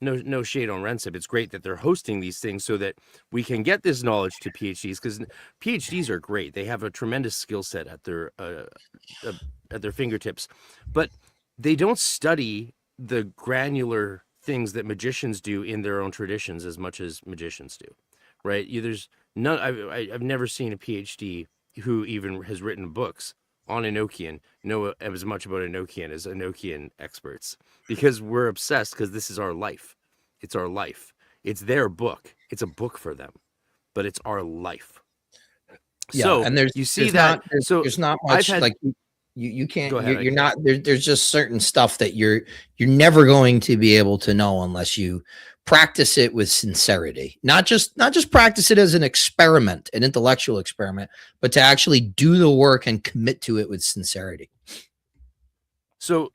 No shade on RENCEP. It's great that they're hosting these things so that we can get this knowledge to PhDs, because PhDs are great. They have a tremendous skill set at their fingertips, but they don't study the granular things that magicians do in their own traditions as much as magicians do, right? There's none. I've never seen a PhD who even has written books on Enochian know as much about Enochian as Enochian experts, because we're obsessed, because this is our life. It's our life. It's their book. It's a book for them, but it's our life. Yeah, so and there's not much like you can't. You're not there. There's just certain stuff that you're never going to be able to know unless you practice it with sincerity. Not just practice it as an experiment, an intellectual experiment, but to actually do the work and commit to it with sincerity. So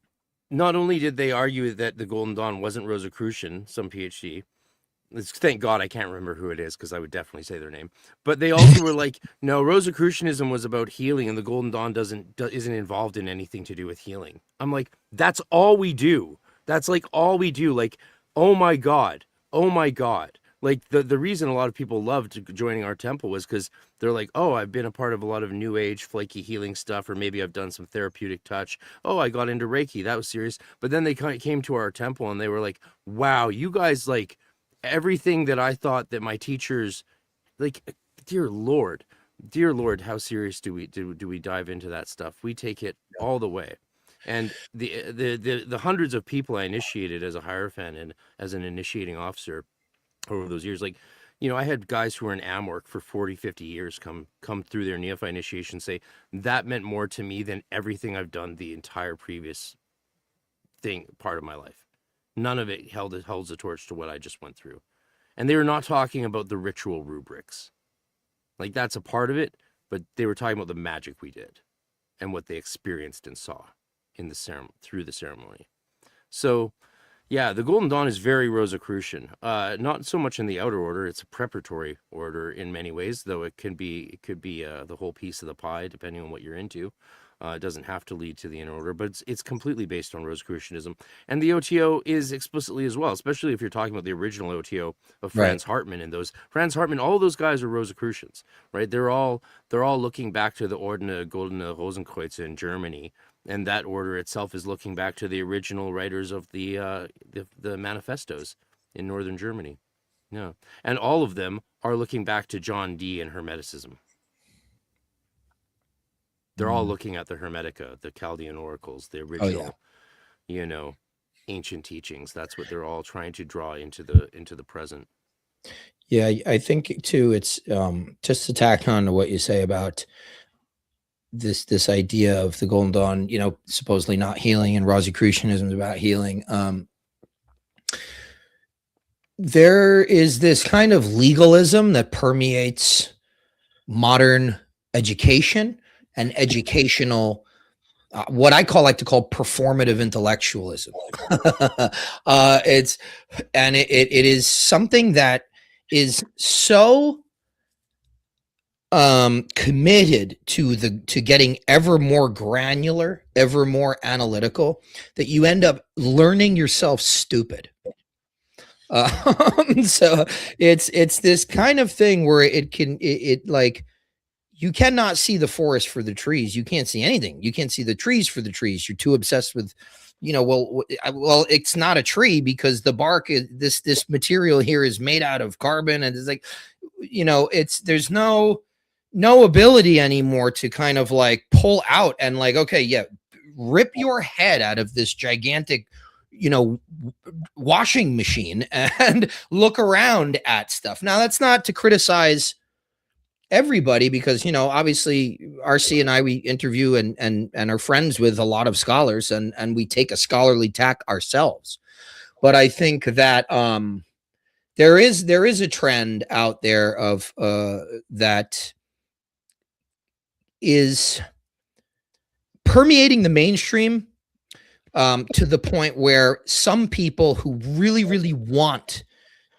not only did they argue that the Golden Dawn wasn't Rosicrucian, some PhD, thank God I can't remember who it is, because I would definitely say their name, but they also were like, no, Rosicrucianism was about healing, and the Golden Dawn isn't involved in anything to do with healing. I'm like, that's all we do. That's like all we do. Like, oh my God. Like the reason a lot of people loved joining our temple was because they're like, oh, I've been a part of a lot of new age flaky healing stuff, or maybe I've done some therapeutic touch. Oh, I got into Reiki. That was serious. But then they came to our temple and they were like, wow, you guys, like everything that I thought that my teachers, like, dear Lord, how serious do we dive into that stuff? We take it all the way. And the hundreds of people I initiated as a Hierophant and as an initiating officer over those years, like, I had guys who were in AMWORK for 40, 50 years come through their neophyte initiation, say that meant more to me than everything I've done the entire previous part of my life. None of it holds a torch to what I just went through. And they were not talking about the ritual rubrics. Like, that's a part of it, but they were talking about the magic we did and what they experienced and saw in the through the ceremony. So yeah, the Golden Dawn is very Rosicrucian. Not so much in the outer order. It's a preparatory order in many ways, though it could be the whole piece of the pie, depending on what you're into. It doesn't have to lead to the inner order, but it's completely based on Rosicrucianism. And the OTO is explicitly as well, especially if you're talking about the original OTO of Franz Hartmann and those. Franz Hartmann, all those guys are Rosicrucians, right? They're all looking back to the Ordene Goldene Rosenkreuz in Germany. And that order itself is looking back to the original writers of the manifestos in northern Germany. Yeah. And all of them are looking back to John Dee and Hermeticism. They're all looking at the Hermetica, the Chaldean oracles, the original, ancient teachings. That's what they're all trying to draw into the present. Yeah, I think too, it's just to tack on to what you say about this idea of the Golden Dawn, supposedly not healing, and Rosicrucianism is about healing. there is this kind of legalism that permeates modern education and educational, what I like to call performative intellectualism. It is something that is so committed to getting ever more granular, ever more analytical, that you end up learning yourself stupid. So it's this kind of thing where it like, you cannot see the forest for the trees. You can't see anything. You can't see the trees for the trees. You're too obsessed with, well, it's not a tree because the bark is this material here is made out of carbon, and it's like, there's no ability anymore to kind of like pull out and like, okay, yeah, rip your head out of this gigantic, washing machine and look around at stuff. Now, that's not to criticize everybody, because obviously RC and I, we interview and are friends with a lot of scholars, and we take a scholarly tack ourselves. But I think that there is a trend out there of that is permeating the mainstream, to the point where some people who really, really want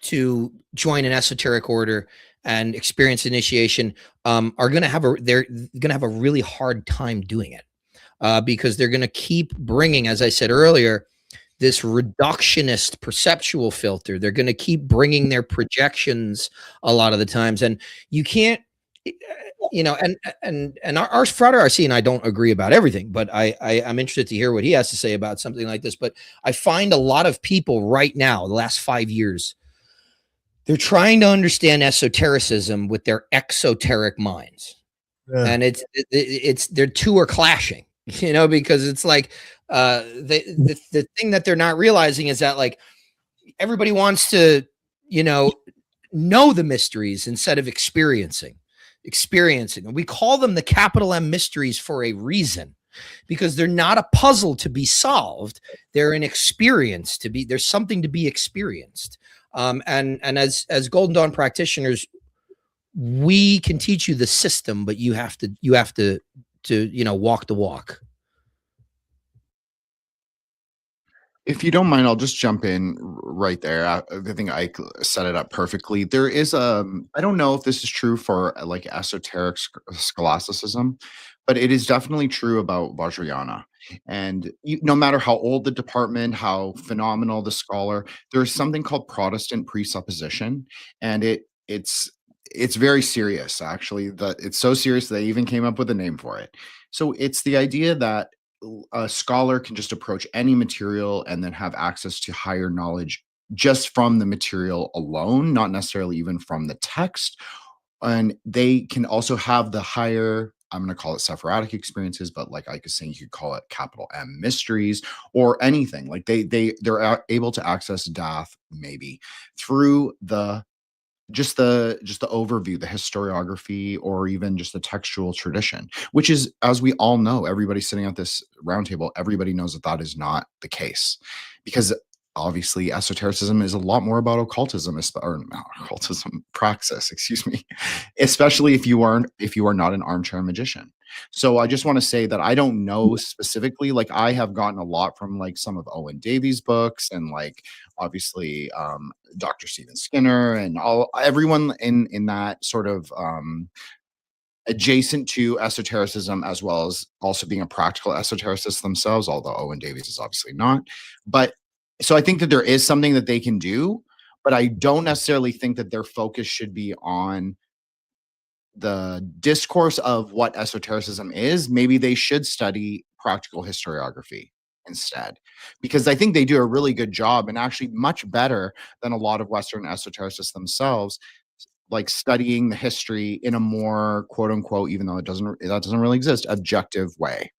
to join an esoteric order and experience initiation are going to have a really hard time doing it, because they're going to keep bringing, as I said earlier, this reductionist perceptual filter. They're going to keep bringing their projections a lot of the times, and you can't, and our Frater RC and I don't agree about everything, but I'm interested to hear what he has to say about something like this. But I find a lot of people right now, the last 5 years, they're trying to understand esotericism with their exoteric minds. Yeah. And it's their two are clashing, because it's like the thing that they're not realizing is that, like, everybody wants to, know the mysteries instead of experiencing. And we call them the capital M mysteries for a reason, because they're not a puzzle to be solved. They're an experience there's something to be experienced. And as Golden Dawn practitioners, we can teach you the system, but you have to walk the walk. If you don't mind, I'll just jump in right there. I think Ike set it up perfectly. There is I don't know if this is true for like esoteric scholasticism, but it is definitely true about Vajrayana. And no matter how old the department, how phenomenal the scholar, there's something called Protestant presupposition, and it's very serious, actually. It's so serious they even came up with a name for it. So it's the idea that a scholar can just approach any material and then have access to higher knowledge just from the material alone, not necessarily even from the text. And they can also have the higher, I'm going to call it Sephirotic experiences, but like I was saying, you could call it capital M mysteries or anything. Like they're able to access Dath maybe through just the overview, the historiography, or even just the textual tradition, which is, as we all know, everybody sitting at this roundtable, everybody knows that is not the case, because obviously esotericism is a lot more about occultism, or occultism praxis, excuse me, especially if you are not an armchair magician. So I just want to say that I don't know specifically. Like, I have gotten a lot from like some of Owen Davies' books, and like obviously Dr. Stephen Skinner, and everyone in that sort of adjacent to esotericism, as well as also being a practical esotericist themselves, although Owen Davies is obviously not. But so I think that there is something that they can do, but I don't necessarily think that their focus should be on the discourse of what esotericism is. Maybe they should study practical historiography instead, because I think they do a really good job, and actually much better than a lot of Western esotericists themselves, like studying the history in a more quote unquote, even though that doesn't really exist, objective way.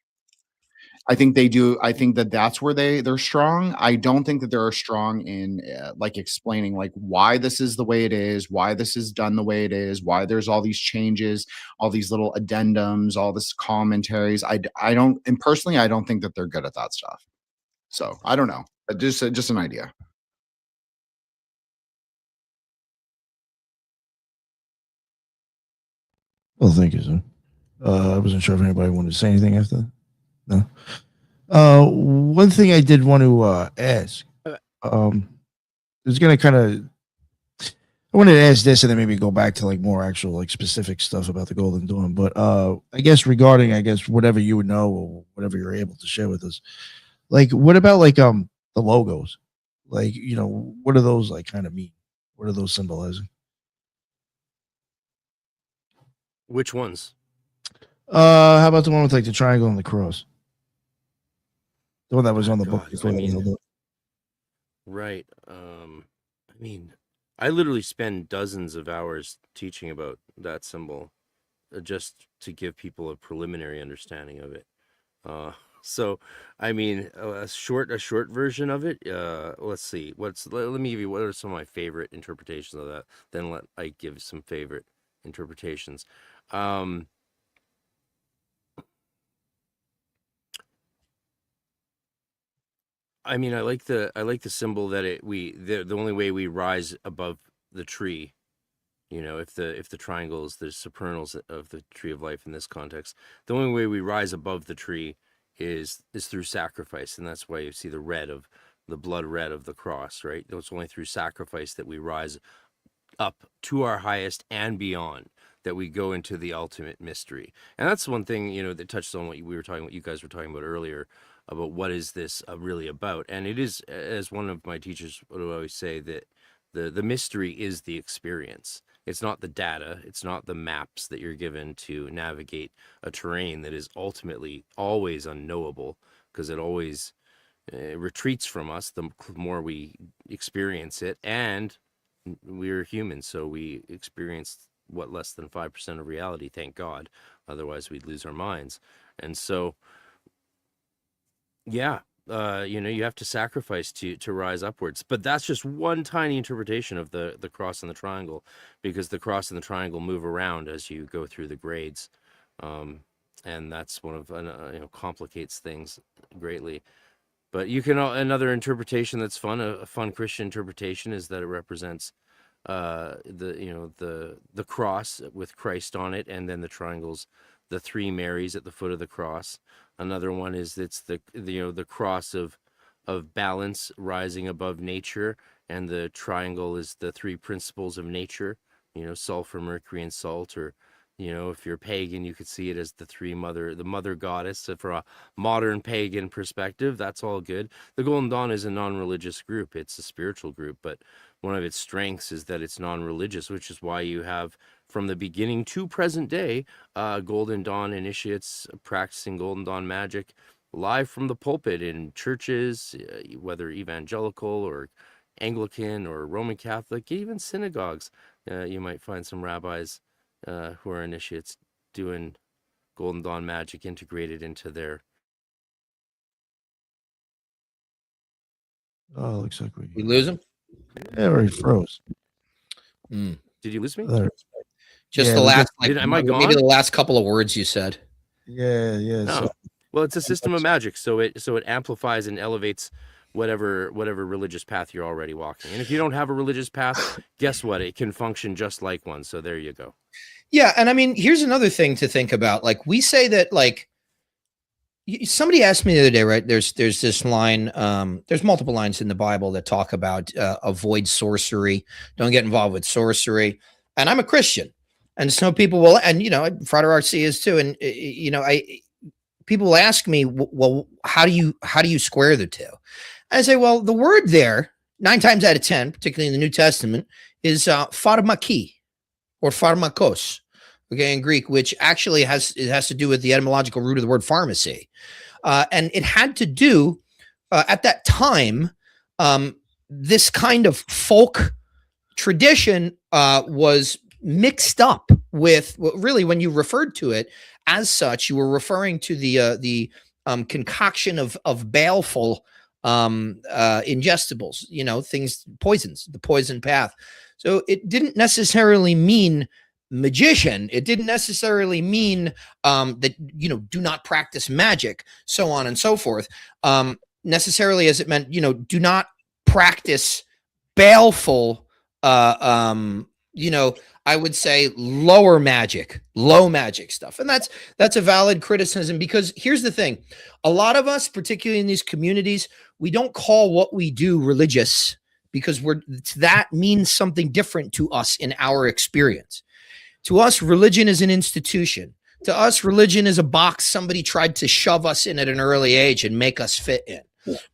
I think they do. I think that that's where they're strong. I don't think that they're strong in like explaining like why this is the way it is, why this is done the way it is, why there's all these changes, all these little addendums, all this commentaries. I don't, and personally, I don't think that they're good at that stuff. So I don't know, just an idea. Well, thank you, sir. I wasn't sure if anybody wanted to say anything after that. No. One thing I did want to ask. It's going to kind of. I wanted to ask this and then maybe go back to like more actual like specific stuff about the Golden Dawn. But I guess regarding whatever you would know or whatever you're able to share with us, like what about like the logos? Like, what do those like kind of mean? What are those symbolizing? Which ones? How about the one with like the triangle and the cross? The one that was on the book God, before I that mean- held up. Right. I mean, I literally spend dozens of hours teaching about that symbol just to give people a preliminary understanding of it. So, I mean, a short version of it. Let's see. Let me give you what are some of my favorite interpretations of that. Then let I give some favorite interpretations. I mean, I like the symbol that the only way we rise above the tree, if the triangle is the supernals of the tree of life in this context, the only way we rise above the tree is through sacrifice, and that's why you see the blood red of the cross, right? It's only through sacrifice that we rise up to our highest and beyond, that we go into the ultimate mystery. And that's one thing, that touches on what you guys were talking about earlier, about what is this really about. And it is, as one of my teachers would always say, that the mystery is the experience. It's not the data, it's not the maps that you're given to navigate a terrain that is ultimately always unknowable, because it always retreats from us the more we experience it. And we're humans, so we experience less than 5% of reality, thank God. Otherwise we'd lose our minds. And so, yeah, you have to sacrifice to rise upwards. But that's just one tiny interpretation of the cross and the triangle, because the cross and the triangle move around as you go through the grades. And that's one of complicates things greatly. But you can another interpretation that's fun, a fun Christian interpretation, is that it represents the cross with Christ on it, and then the triangles, the three Marys at the foot of the cross. Another one is it's the cross of balance rising above nature, and the triangle is the three principles of nature, sulfur, mercury, and salt. Or if you're pagan, you could see it as the mother goddess. So for a modern pagan perspective, that's all good. The Golden Dawn is a non-religious group. It's a spiritual group, but one of its strengths is that it's non-religious, which is why you have, from the beginning to present day, Golden Dawn initiates practicing Golden Dawn magic live from the pulpit in churches, whether evangelical or Anglican or Roman Catholic, even synagogues. You might find some rabbis who are initiates doing Golden Dawn magic integrated into their. Oh, looks like We lose him. Yeah, or he froze. Did you lose me? There. Just Yeah, the we last, am I maybe gone? the last couple of words you said. Yeah. No. So, Well, it's a system of magic, so it amplifies and elevates whatever religious path you're already walking. And if you don't have a religious path, guess what? It can function just like one. So there you go. Yeah, and I mean, here's another thing to think about. Like, we say that, like, somebody asked me the other day, right? There's this line. There's multiple lines in the Bible that talk about avoid sorcery, don't get involved with sorcery. And I'm a Christian, and so people will, and Frater RC is too. And people will ask me, well, how do you square the two? And I say, well, the word there, 9 times out of 10, particularly in the New Testament, is pharmaki or pharmakos, okay, in Greek, which actually has to do with the etymological root of the word pharmacy. And it had to do, at that time, this kind of folk tradition was mixed up with, really, when you referred to it as such, you were referring to the concoction of baleful ingestibles, things, poisons, the poison path. So it didn't necessarily mean magician. It didn't necessarily mean that, do not practice magic, so on and so forth, necessarily, as it meant, do not practice baleful I would say low magic stuff. And that's a valid criticism, because here's the thing. A lot of us, particularly in these communities, we don't call what we do religious because that means something different to us in our experience. To us, religion is an institution. To us, religion is a box somebody tried to shove us in at an early age and make us fit in.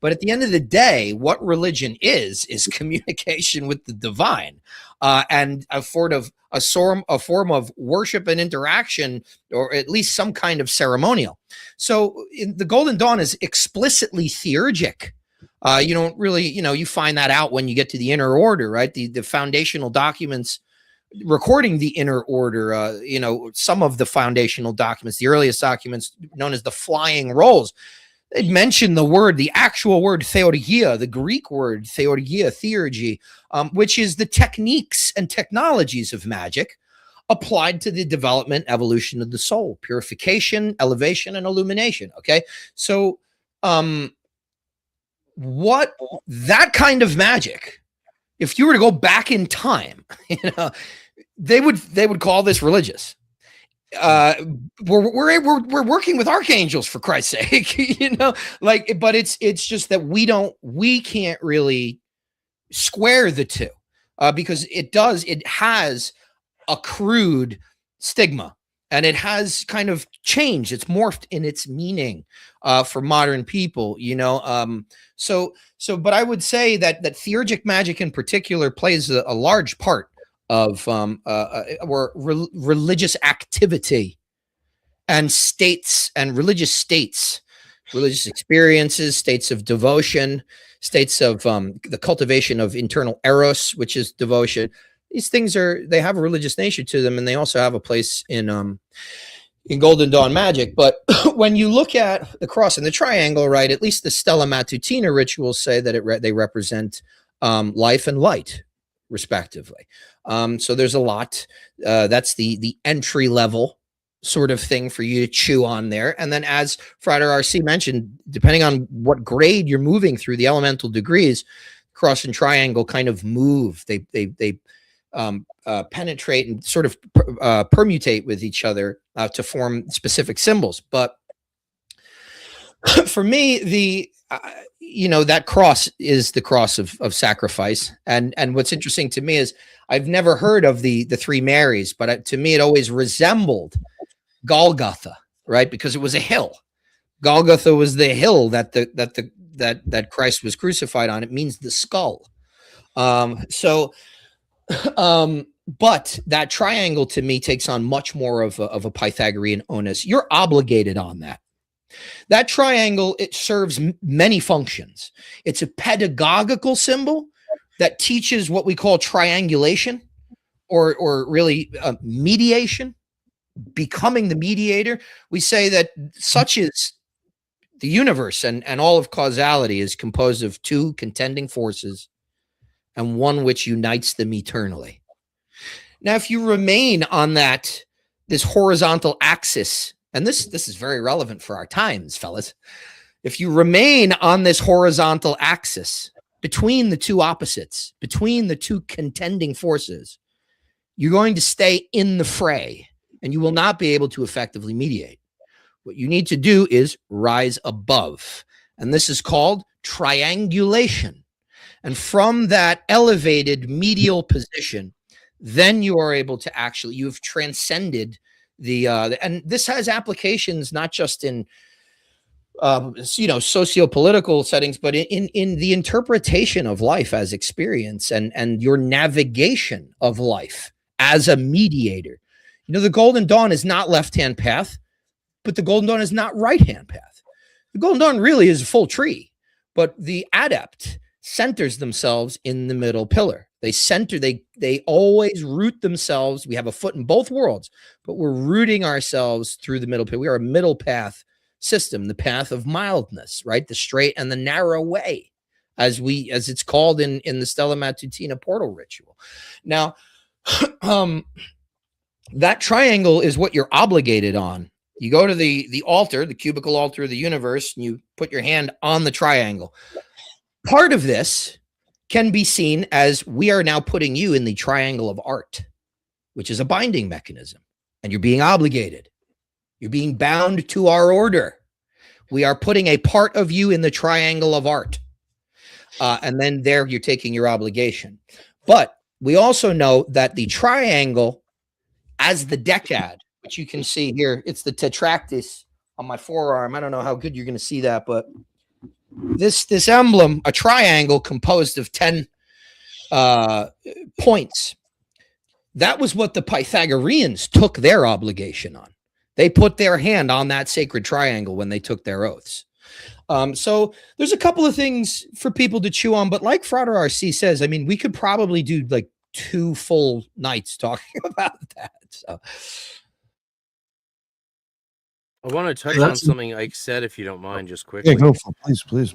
But at the end of the day, what religion is communication with the divine, and a form of worship and interaction, or at least some kind of ceremonial. So the Golden Dawn is explicitly theurgic. You don't really, you find that out when you get to the Inner Order, right? The foundational documents recording the Inner Order, some of the foundational documents, the earliest documents known as the Flying Rolls, they mention the actual word theurgia, the Greek word theurgia, theurgy, which is the techniques and technologies of magic applied to the development, evolution of the soul, purification, elevation, and illumination. Okay. So, what that kind of magic, if you were to go back in time, they would call this religious. We're working with archangels, for Christ's sake, but it's just that we can't really square the two, because it has a crude stigma, and it has kind of changed. It's morphed in its meaning for modern people, but I would say that theurgic magic in particular plays a large part of religious activity and states and religious experiences, states of devotion, states of the cultivation of internal eros, which is devotion. These things they have a religious nature to them, and they also have a place in Golden Dawn magic. But when you look at the cross and the triangle, right, at least the Stella Matutina rituals say that they represent life and light, respectively. So there's a lot. That's the entry level sort of thing for you to chew on there. And then, as Frater RC mentioned, depending on what grade you're moving through, the elemental degrees, cross and triangle kind of move. They penetrate and sort of permutate with each other to form specific symbols. But for me, that cross is the cross of sacrifice. And what's interesting to me is I've never heard of the three Marys, but to me, it always resembled Golgotha, right? Because it was a hill. Golgotha was the hill that Christ was crucified on. It means the skull. But that triangle to me takes on much more of a Pythagorean onus. You're obligated on that. That triangle, it serves many functions. It's a pedagogical symbol that teaches what we call triangulation, or really mediation, becoming the mediator. We say that such is the universe, and all of causality is composed of two contending forces and one which unites them eternally. Now, if you remain on this horizontal axis, and this is very relevant for our times, fellas. If you remain on this horizontal axis between the two opposites, between the two contending forces, you're going to stay in the fray, and you will not be able to effectively mediate. What you need to do is rise above, and this is called triangulation. And from that elevated medial position, then you are able to you've transcended and this has applications not just in socio-political settings, but in the interpretation of life as experience and your navigation of life as a mediator. The Golden Dawn is not left-hand path, but the Golden Dawn is not right-hand path. The Golden Dawn really is a full tree, but the adept centers themselves in the middle pillar. They always root themselves. We have a foot in both worlds, but we're rooting ourselves through the middle pillar. We are a middle path system, the path of mildness, right? The straight and the narrow way, as it's called in the Stella Matutina portal ritual. Now, that triangle is what you're obligated on. You go to the altar, the cubical altar of the universe, and you put your hand on the triangle. Part of this can be seen as we are now putting you in the triangle of art, which is a binding mechanism, and you're being obligated. You're being bound to our order. We are putting a part of you in the triangle of art. And then there you're taking your obligation. But we also know that the triangle as the decad, which you can see here, it's the tetractys on my forearm. I don't know how good you're going to see that, but this emblem, a triangle composed of 10 points, that was what the Pythagoreans took their obligation on. They put their hand on that sacred triangle when they took their oaths. So there's a couple of things for people to chew on, but like Frater RC says, I mean, we could probably do like 2 full nights talking about that. So I want to touch on something Ike said, if you don't mind, just quickly. Yeah, go for it. Please.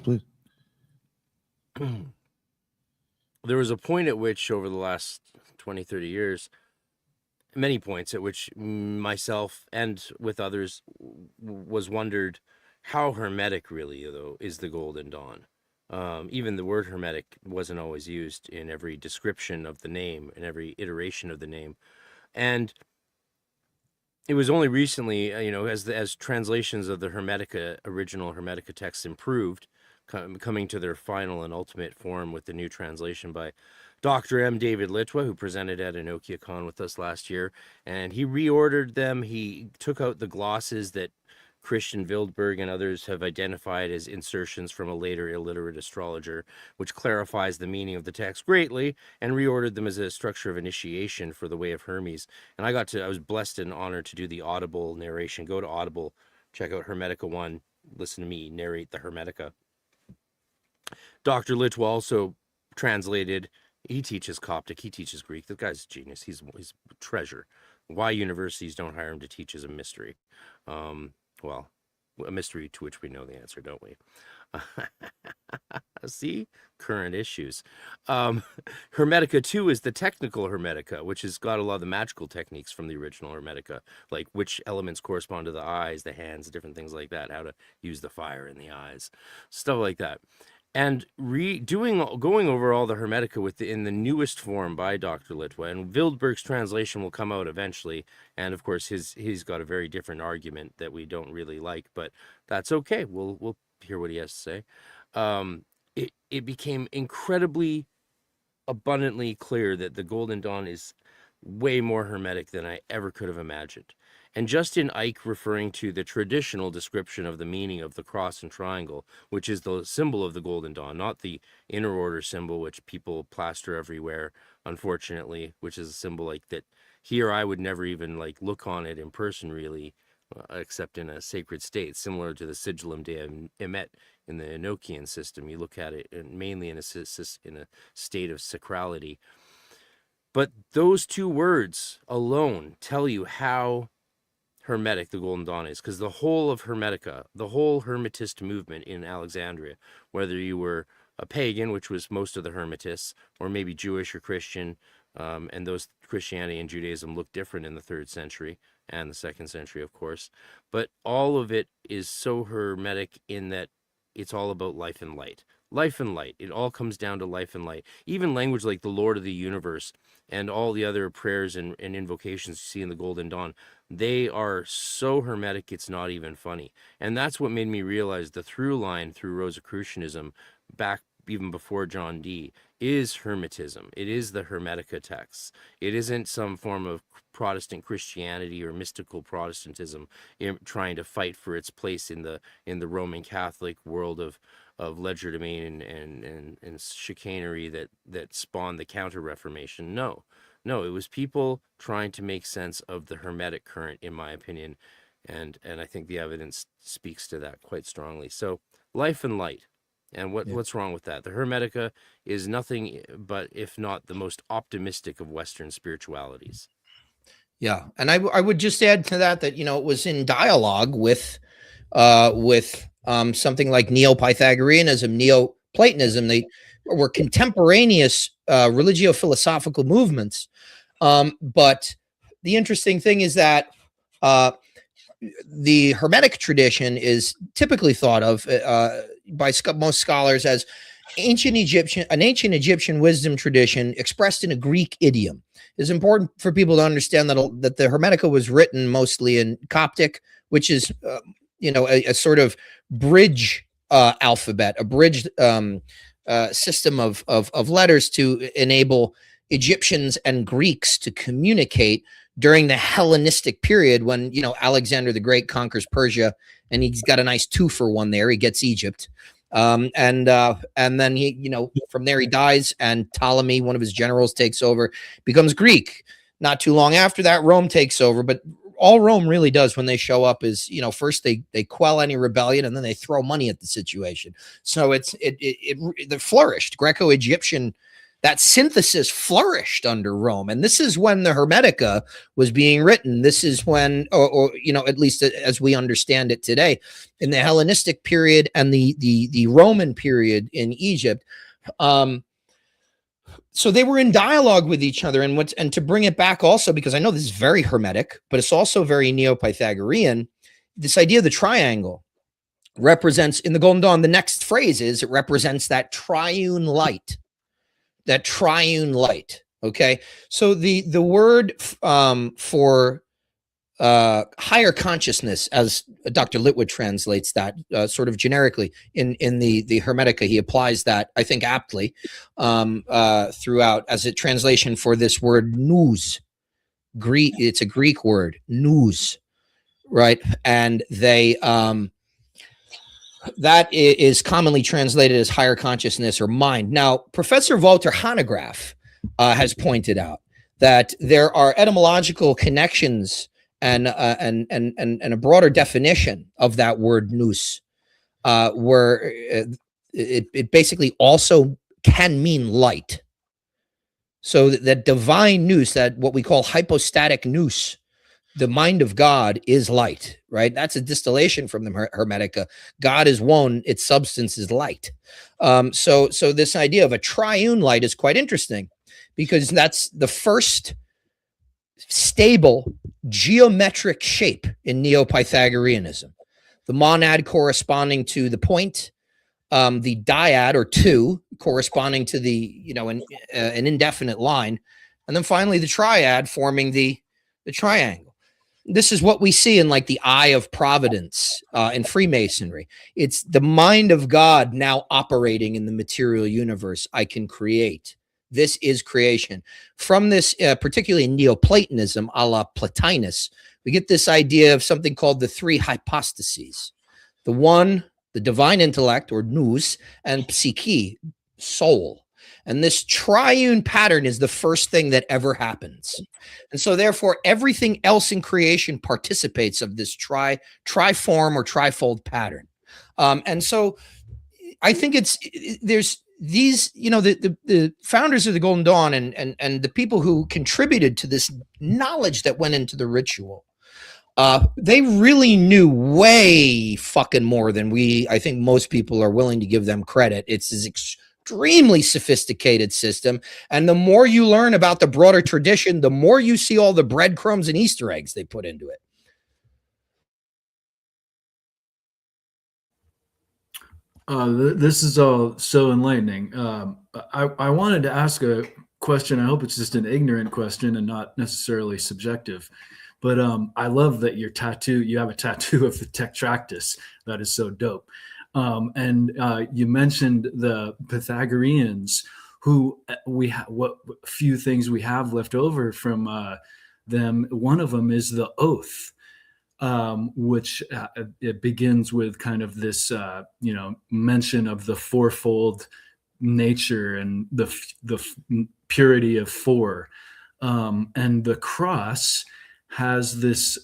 There was a point at which, over the last 20, 30 years, many points at which myself and with others was wondered how hermetic really, though, is the Golden Dawn. Even the word hermetic wasn't always used in every description of the name and every iteration of the name. And it was only recently, as translations of the Hermetica, original Hermetica texts improved, coming to their final and ultimate form with the new translation by Dr. M. David Litwa, who presented at EnochiaCon with us last year, and he reordered them. He took out the glosses that Christian Wildberg and others have identified as insertions from a later illiterate astrologer, which clarifies the meaning of the text greatly, and reordered them as a structure of initiation for the Way of Hermes. And I was blessed and honored to do the Audible narration. Go to Audible, check out Hermetica 1, listen to me narrate the Hermetica. Dr. Litwa also translated, he teaches Coptic, he teaches Greek. The guy's a genius. He's a treasure. Why universities don't hire him to teach is a mystery. Well, a mystery to which we know the answer, don't we? See? Current issues. Hermetica 2 is the technical Hermetica, which has got a lot of the magical techniques from the original Hermetica, like which elements correspond to the eyes, the hands, different things like that, how to use the fire in the eyes, stuff like that. And going over all the Hermetica in the newest form by Dr. Litwa, and Wildberg's translation will come out eventually. And of course, he's got a very different argument that we don't really like, but that's okay. We'll hear what he has to say. It became incredibly abundantly clear that the Golden Dawn is way more hermetic than I ever could have imagined. And just in Ike referring to the traditional description of the meaning of the cross and triangle, which is the symbol of the Golden Dawn, not the inner order symbol, which people plaster everywhere, unfortunately, which is a symbol like that here I would never even like look on it in person really, except in a sacred state, similar to the Sigillum Dei Emet in the Enochian system. You look at it mainly in a state of sacrality. But those 2 words alone tell you how hermetic the Golden Dawn is, because the whole of Hermetica, the whole Hermetist movement in Alexandria, whether you were a pagan, which was most of the Hermetists, or maybe Jewish or Christian, and those Christianity and Judaism look different in the 3rd century and the 2nd century, of course, but all of it is so hermetic in that it's all about life and light. Life and light. It all comes down to life and light. Even language like the Lord of the Universe and all the other prayers and invocations you see in the Golden Dawn, they are so hermetic it's not even funny. And that's what made me realize the through line through Rosicrucianism, back even before John Dee, is Hermetism. It is the Hermetica texts. It isn't some form of Protestant Christianity or mystical Protestantism trying to fight for its place in the Roman Catholic world of legerdemain and chicanery that spawned the Counter-Reformation. No, it was people trying to make sense of the Hermetic current, in my opinion, and I think the evidence speaks to that quite strongly. So, life and light. And what's wrong with that? The Hermetica is nothing but, if not the most optimistic of Western spiritualities. Yeah, and I would just add to that it was in dialogue with something like Neo-Pythagoreanism, Neo-Platonism. They were contemporaneous religio-philosophical movements. But the interesting thing is that the Hermetic tradition is typically thought of by most scholars as an ancient Egyptian wisdom tradition expressed in a Greek idiom. It's important for people to understand that the Hermetica was written mostly in Coptic, which is, a sort of bridge alphabet, a bridge system of letters to enable Egyptians and Greeks to communicate during the Hellenistic period when, Alexander the Great conquers Persia, and he's got a nice 2-for-1 there. He gets Egypt. And then he, from there he dies, and Ptolemy, one of his generals, takes over, becomes Greek. Not too long after that, Rome takes over. But all Rome really does when they show up is, first they quell any rebellion, and then they throw money at the situation. So it flourished. Greco-Egyptian, that synthesis flourished under Rome. And this is when the Hermetica was being written. This is when, or at least as we understand it today, in the Hellenistic period and the Roman period in Egypt. So they were in dialogue with each other. And to bring it back also, because I know this is very Hermetic, but it's also very Neo-Pythagorean, this idea of the triangle represents, in the Golden Dawn, the next phrase is, it represents that triune light. Okay. So the word for higher consciousness, as Dr. Litwood translates that sort of generically in the Hermetica, he applies that, I think, aptly throughout as a translation for this word nous. It's a Greek word, nous, right? And they that is commonly translated as higher consciousness or mind. Now, Professor Walter Hanegraaff has pointed out that there are etymological connections and a broader definition of that word nous, where it basically also can mean light. So that divine nous, that what we call hypostatic nous, the mind of God is light, right? That's a distillation from the Hermetica. God is one, its substance is light. So this idea of a triune light is quite interesting, because that's the first stable geometric shape in Neo-Pythagoreanism. The monad corresponding to the point, the dyad or two corresponding to the, an indefinite line, and then finally the triad forming the triangle. This is what we see in like the eye of providence in Freemasonry. It's the mind of God now operating in the material universe. I can create. This is creation. From this, particularly in Neoplatonism, a la Plotinus, we get this idea of something called the three hypostases. The one, the divine intellect, or nous, and psyche, soul. And this triune pattern is the first thing that ever happens. And so therefore, everything else in creation participates of this triform or trifold pattern. And so I think there's these, the founders of the Golden Dawn and the people who contributed to this knowledge that went into the ritual, they really knew way fucking more than I think most people are willing to give them credit. It's this extremely sophisticated system. And the more you learn about the broader tradition, the more you see all the breadcrumbs and Easter eggs they put into it. This is all so enlightening. I wanted to ask a question. I hope it's just an ignorant question and not necessarily subjective. But I love that you have a tattoo of the Tetractys. That is so dope. And you mentioned the Pythagoreans, who what few things we have left over from them. One of them is the oath, which it begins with kind of this, mention of the fourfold nature and the purity of four, and the cross has this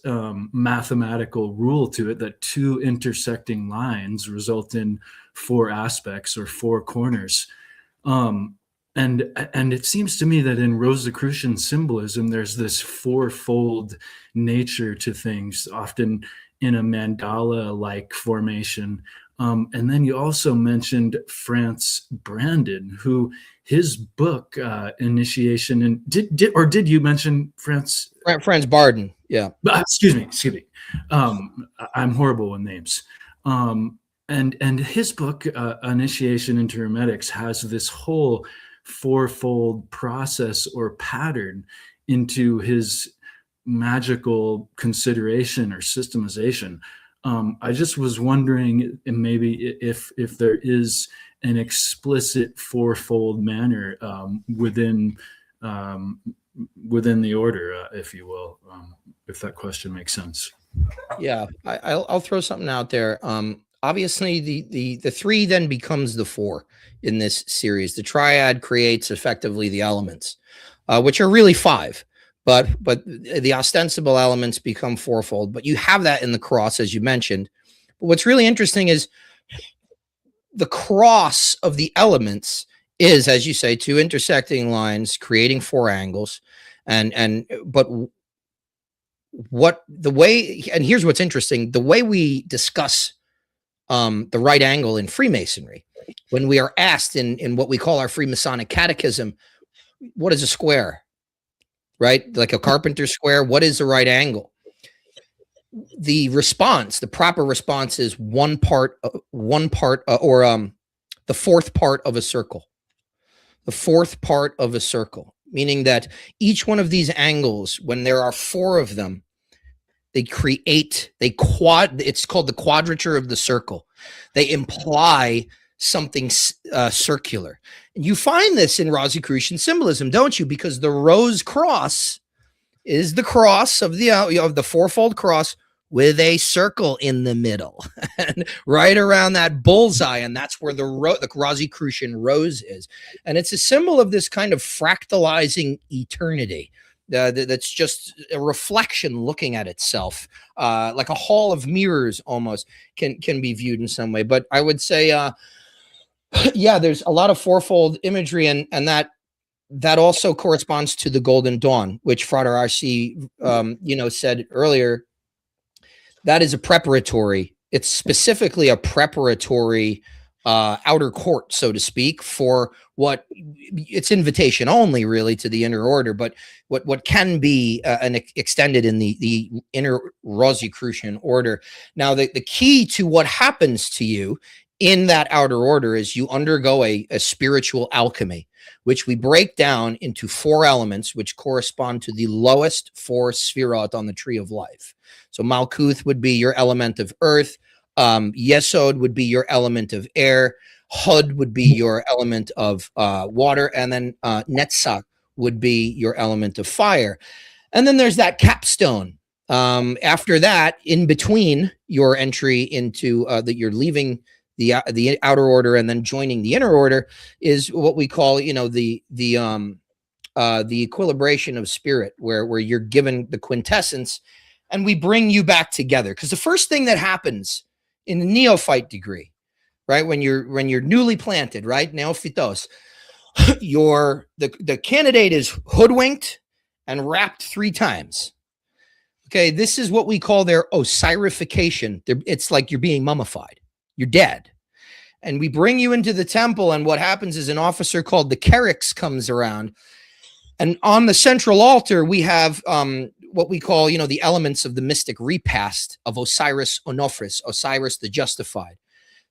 mathematical rule to it that two intersecting lines result in four aspects or four corners. And it seems to me that in Rosicrucian symbolism, there's this fourfold nature to things, often in a mandala-like formation. And then you also mentioned Franz Brandon, who his book, Initiation, and did you mention Franz Barden? Yeah. Excuse me. I'm horrible with names. and his book, Initiation into Hermetics, has this whole fourfold process or pattern into his magical consideration or systemization. I just was wondering maybe if there is an explicit fourfold manner within the order, if you will, if that question makes sense. Yeah, I'll throw something out there. Obviously, the three then becomes the four in this series. The triad creates effectively the elements, which are really five, but the ostensible elements become fourfold. But you have that in the cross, as you mentioned. But what's really interesting is the cross of the elements is, as you say, two intersecting lines creating four angles, but what the way, and here's what's interesting, the way we discuss the right angle in Freemasonry, when we are asked in what we call our Freemasonic catechism, what is a square, right? Like a carpenter square, what is the right angle? The response, the proper response is the fourth part of a circle. The fourth part of a circle, meaning that each one of these angles, when there are four of them, it's called the quadrature of the circle. They imply something circular. And you find this in Rosicrucian symbolism, don't you? Because the rose cross is the cross of the fourfold cross with a circle in the middle, and right around that bullseye, and that's where the Rosicrucian rose is. And it's a symbol of this kind of fractalizing eternity. That's just a reflection looking at itself, like a hall of mirrors almost can be viewed in some way. But I would say, yeah, there's a lot of fourfold imagery, and that also corresponds to the Golden Dawn, which Frater R.C. Said earlier. That is a preparatory. It's specifically a preparatory outer court, so to speak, for what it's invitation only really to the inner order, but what can be extended in the inner Rosicrucian order. Now, the key to what happens to you in that outer order is you undergo a spiritual alchemy, which we break down into four elements, which correspond to the lowest four sphirot on the tree of life. So Malkuth would be your element of earth. Yesod would be your element of air. Hod would be your element of water. And then Netzach would be your element of fire. And then there's that capstone. After that, in between your entry into that you're leaving the outer order and then joining the inner order is what we call, the equilibration of spirit, where you're given the quintessence, and we bring you back together. Because the first thing that happens in the neophyte degree, right, when you're newly planted, right, neophytos, the candidate is hoodwinked and wrapped 3 times. Okay, this is what we call their osirification. It's like you're being mummified. You're dead. And we bring you into the temple, and what happens is an officer called the Kerix comes around, and on the central altar we have what we call, the elements of the mystic repast of Osiris Onofris, Osiris the Justified.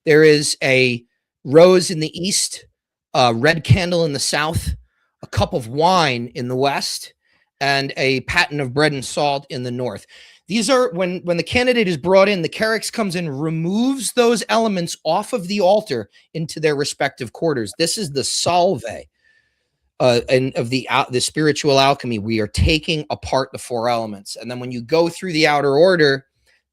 There is a rose in the east, a red candle in the south, a cup of wine in the west, and a paten of bread and salt in the north. These are, when the candidate is brought in, the Kerix comes in, removes those elements off of the altar into their respective quarters. This is the salve and of the spiritual alchemy. We are taking apart the 4 elements. And then when you go through the outer order,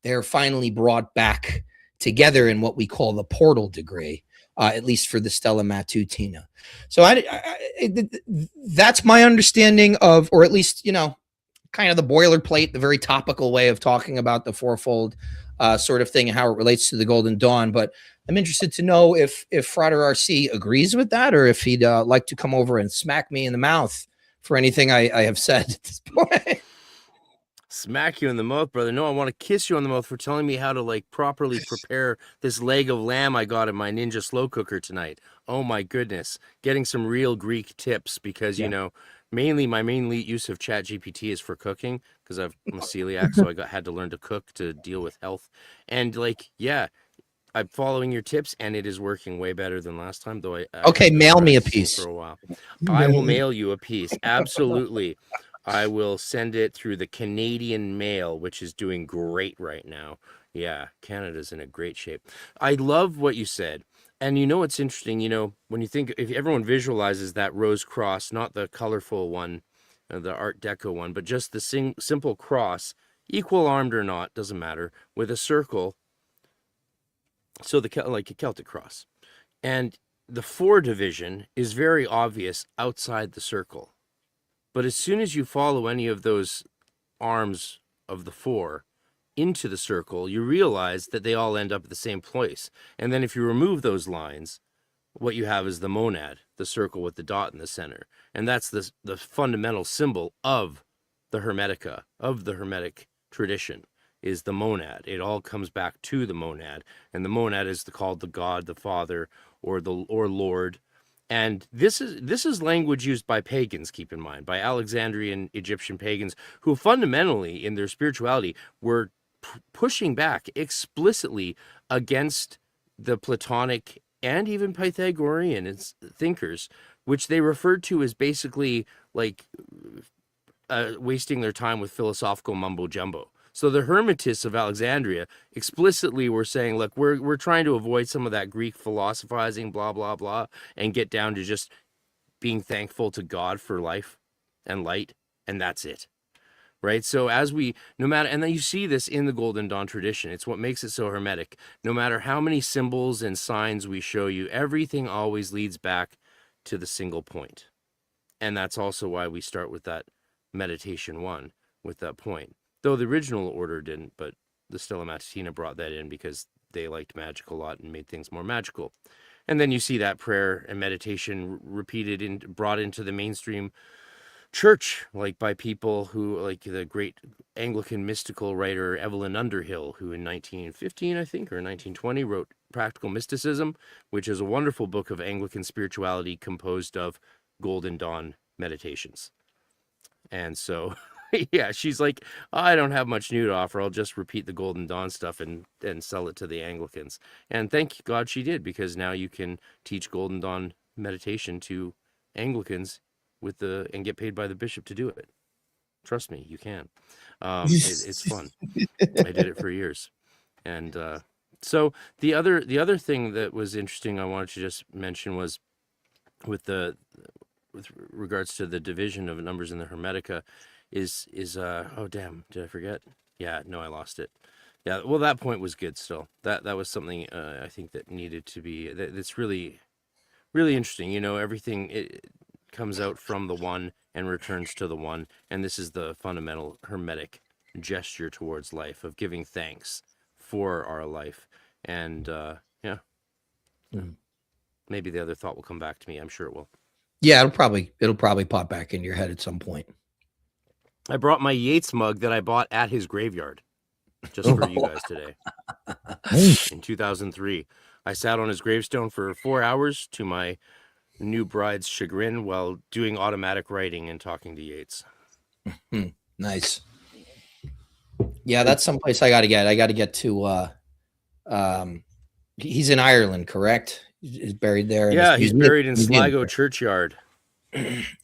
they're finally brought back together in what we call the portal degree, at least for the Stella Matutina. So that's my understanding of, or at least, kind of the boilerplate, the very topical way of talking about the fourfold sort of thing and how it relates to the Golden Dawn. But I'm interested to know if Frater RC agrees with that, or if he'd like to come over and smack me in the mouth for anything I have said at this point. Smack you in the mouth, brother. No, I want to kiss you on the mouth for telling me how to properly prepare this leg of lamb I got in my Ninja slow cooker tonight. Oh my goodness. Getting some real Greek tips because, mainly my main use of ChatGPT is for cooking because I'm a celiac, so I had to learn to cook to deal with health. And I'm following your tips, and it is working way better than last time. Though I Okay, had been mail me a practicing piece. for a while. I will mail you a piece. Absolutely, I will send it through the Canadian Mail, which is doing great right now. Yeah, Canada's in a great shape. I love what you said. And you know what's interesting? You know, when you think, if everyone visualizes that rose cross, not the colorful one, the Art Deco one, but just the simple cross, equal armed or not, doesn't matter, with a circle. So like a Celtic cross. And the 4 division is very obvious outside the circle. But as soon as you follow any of those arms of the 4 into the circle, you realize that they all end up at the same place. And then if you remove those lines, what you have is the monad, the circle with the dot in the center. And that's the fundamental symbol of the Hermetica, of the Hermetic tradition, is the monad. It all comes back to the monad. And the monad is called the God, the Father, or Lord. And this is language used by pagans, keep in mind, by Alexandrian Egyptian pagans, who fundamentally in their spirituality were pushing back explicitly against the Platonic and even Pythagorean thinkers, which they referred to as basically like wasting their time with philosophical mumbo jumbo. So the Hermetists of Alexandria explicitly were saying, look, we're trying to avoid some of that Greek philosophizing, blah, blah, blah, and get down to just being thankful to God for life and light, and that's it. Right? So no matter, and then you see this in the Golden Dawn tradition, it's what makes it so hermetic. No matter how many symbols and signs we show you, everything always leads back to the single point. And that's also why we start with that meditation 1, with that point. Though the original order didn't, but the Stella Matutina brought that in because they liked magic a lot and made things more magical. And then you see that prayer and meditation repeated and brought into the mainstream church, like by people who, like the great Anglican mystical writer Evelyn Underhill, who in 1915, I think, or 1920, wrote Practical Mysticism, which is a wonderful book of Anglican spirituality composed of Golden Dawn meditations. And so, yeah, she's like, I don't have much new to offer. I'll just repeat the Golden Dawn stuff and sell it to the Anglicans. And thank God she did, because now you can teach Golden Dawn meditation to Anglicans and get paid by the bishop to do it. Trust me, you can. It's fun. I did it for years. And so the other thing that was interesting I wanted to just mention was with regards to the division of numbers in the Hermetica is oh damn, did I forget? Yeah, no, I lost it. Yeah, well, that point was good still. That was something I think that needed to be, that's really, really interesting. You know, everything it comes out from the one and returns to the one. And this is the fundamental Hermetic gesture towards life, of giving thanks for our life. And yeah. Maybe the other thought will come back to me. I'm sure it will. Yeah, it'll probably pop back into your head at some point. I brought my Yeats mug that I bought at his graveyard just for you guys today. In 2003, I sat on his gravestone for 4 hours to my new bride's chagrin while doing automatic writing and talking to Yeats. Nice. Yeah, that's someplace I got to get. I got to get to. He's in Ireland, correct? He's buried there. Yeah, he's buried in Sligo churchyard.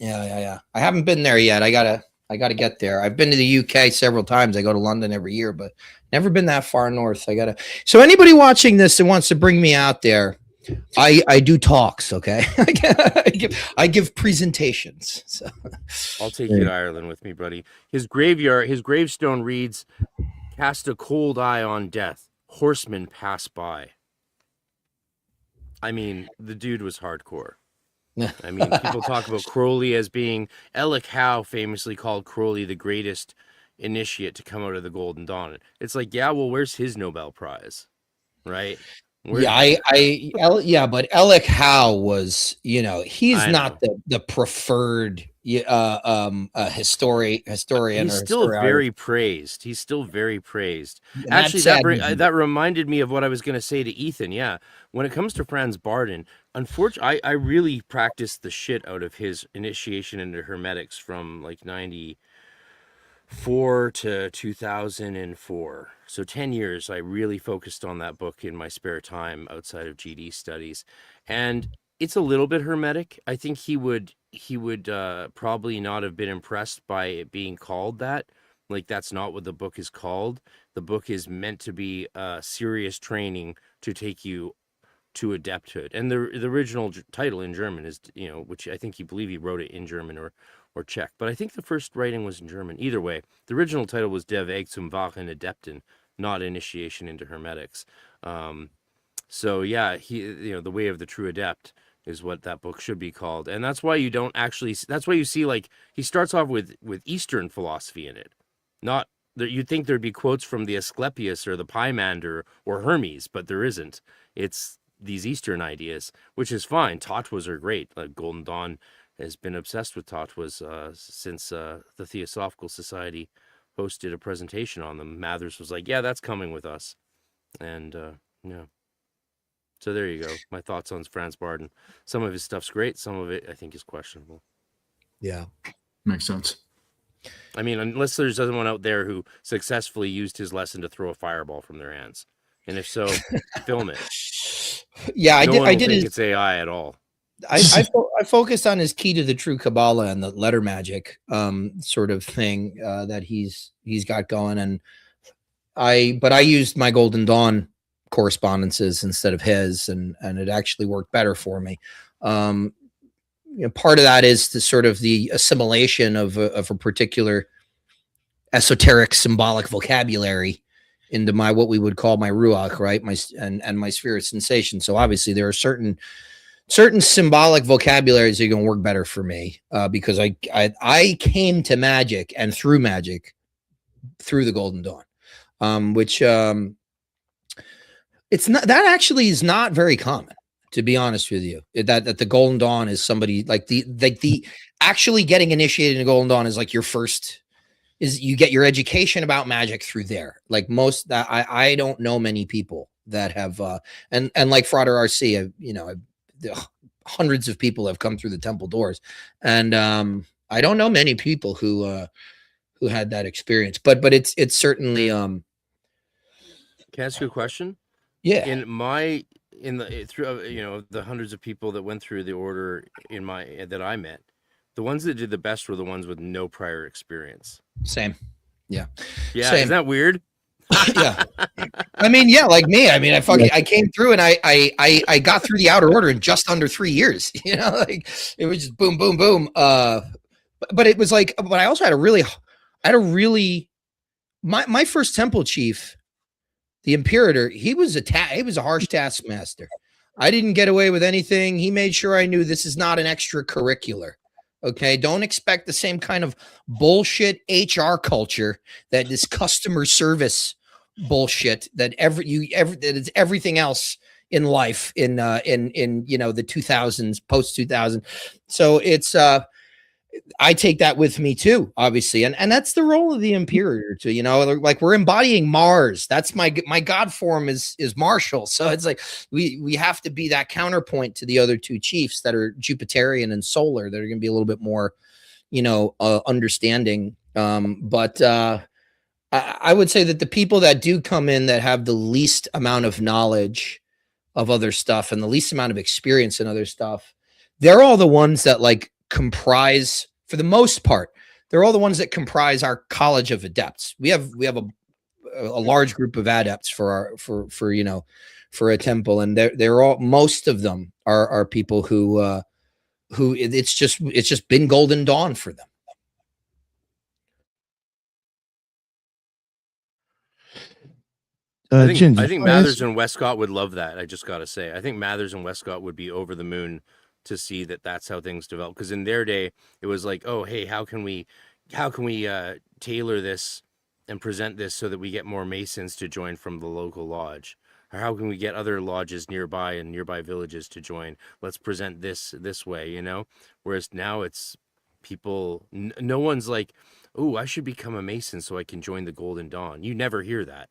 Yeah. I haven't been there yet. I gotta get there. I've been to the UK several times. I go to London every year, but never been that far north. So anybody watching this that wants to bring me out there, I do talks. Okay, I give presentations. So I'll take you to Ireland with me, buddy. His gravestone reads, "Cast a cold eye on death. Horsemen pass by." I mean, the dude was hardcore. I mean, people talk about Crowley as being, Alec Howe famously called Crowley the greatest initiate to come out of the Golden Dawn. It's like, yeah, well, where's his Nobel Prize? Right? But Alec Howe was, he's not the preferred historian. He's still very praised. Actually, that reminded me of what I was going to say to Ethan. Yeah, when it comes to Franz Barden, unfortunately, I really practiced the shit out of his initiation into Hermetics from like 94 2004 to 2004. So 10 years, I really focused on that book in my spare time outside of GD studies. And it's a little bit hermetic. I think he would probably not have been impressed by it being called that. Like, that's not what the book is called. The book is meant to be serious training to take you to adepthood. And the original title in German is, which I think he wrote it in German or Czech, but I think the first writing was in German. Either way, the original title was Der Weg zum wahren Adepten, not Initiation into Hermetics. So yeah, the Way of the True Adept is what that book should be called. And that's why that's why you see, like, he starts off with Eastern philosophy in it. Not that you'd think there'd be quotes from the Asclepius or the Pymander or Hermes, but there isn't. It's these Eastern ideas, which is fine. Tatwas are great. Like Golden Dawn has been obsessed with Tatwas since the Theosophical Society hosted a presentation on them. Mathers was like, yeah, that's coming with us. And yeah. So there you go. My thoughts on Franz Barden. Some of his stuff's great. Some of it I think is questionable. Yeah. Makes sense. I mean, unless there's someone out there who successfully used his lesson to throw a fireball from their hands. And if so, film it. Yeah, I did think it's AI at all. I focused on his Key to the True Kabbalah and the letter magic sort of thing that he's got going, and I used my Golden Dawn correspondences instead of his, and it actually worked better for me. Part of that is the sort of the assimilation of a particular esoteric symbolic vocabulary into my, what we would call my ruach, right? And my sphere of sensation. So obviously there are certain symbolic vocabularies that are going to work better for me because I came to magic and through magic through the Golden Dawn, which it's not, that actually is not very common, to be honest with you. That the Golden Dawn is somebody like the actually getting initiated in Golden Dawn is like your first. Is you get your education about magic through there. Like most that I don't know many people that have and like Frater RC, hundreds of people have come through the temple doors, and I don't know many people who had that experience. But it's certainly Can I ask you a question? Yeah. Through the hundreds of people that went through the order that I met, the ones that did the best were the ones with no prior experience. Same. Yeah. Yeah. Same. Isn't that weird? Yeah. I mean, yeah, like me. I mean, I came through and I got through the outer order in just under 3 years. Like it was just boom, boom, boom. But it was like, but I also had my first temple chief, the Imperator, he was a harsh taskmaster. I didn't get away with anything. He made sure I knew this is not an extracurricular. Okay, don't expect the same kind of bullshit HR culture that is customer service bullshit that that is everything else in life in the 2000s, post 2000. So it's I take that with me too, obviously, and that's the role of the Imperator too. Like we're embodying Mars. That's my god form is Marshall. So it's like we have to be that counterpoint to the other two chiefs that are Jupiterian and solar. That are going to be a little bit more, understanding. But I would say that the people that do come in that have the least amount of knowledge of other stuff and the least amount of experience in other stuff, they're all the ones that like comprise, for the most part, they're all the ones that comprise our College of Adepts. We have a large group of adepts for a temple, and they're all, most of them are people who it's just been Golden Dawn for them. I think Mathers and Westcott would love that. I just got to say, I think Mathers and Westcott would be over the moon to see that that's how things develop. Because in their day, it was like, oh, hey, how can we tailor this and present this so that we get more Masons to join from the local lodge? Or how can we get other lodges nearby and nearby villages to join? Let's present this way, Whereas now it's people, no one's like, oh, I should become a Mason so I can join the Golden Dawn. You never hear that.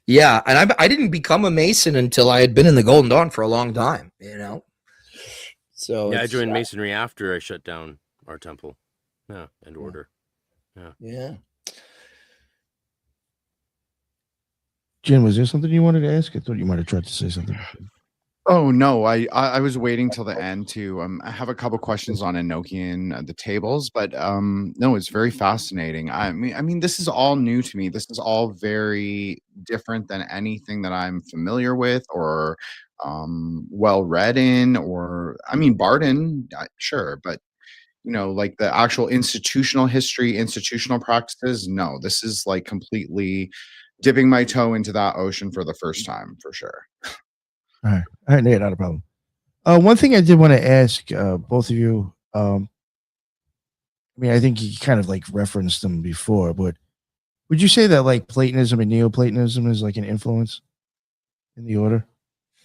Yeah, and I didn't become a Mason until I had been in the Golden Dawn for a long time, So yeah, I joined Masonry after I shut down our temple. Yeah, and order. Yeah. Jim, was there something you wanted to ask? I thought you might have tried to say something. Oh no, I was waiting till the end to I have a couple questions on Enochian the tables, but no, it's very fascinating. I mean this is all new to me. This is all very different than anything that I'm familiar with or well read in, or I mean Barden, sure, but like the actual institutional history, institutional practices, no. This is like completely dipping my toe into that ocean for the first time for sure. All right, Nate, not a problem. One thing I did want to ask both of you. I mean, I think you kind of like referenced them before, but would you say that like Platonism and Neoplatonism is like an influence in the order,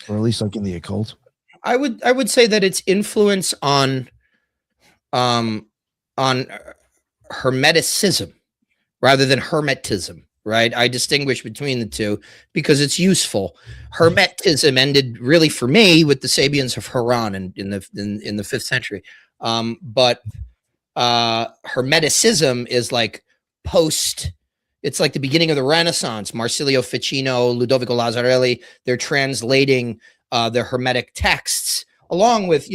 or at least like in the occult? I would say that its influence on hermeticism rather than hermetism, right? I distinguish between the two because it's useful. Hermetism ended really for me with the Sabians of Haran in the 5th century. But Hermeticism is like it's like the beginning of the Renaissance. Marsilio Ficino, Ludovico Lazzarelli, they're translating the Hermetic texts along with,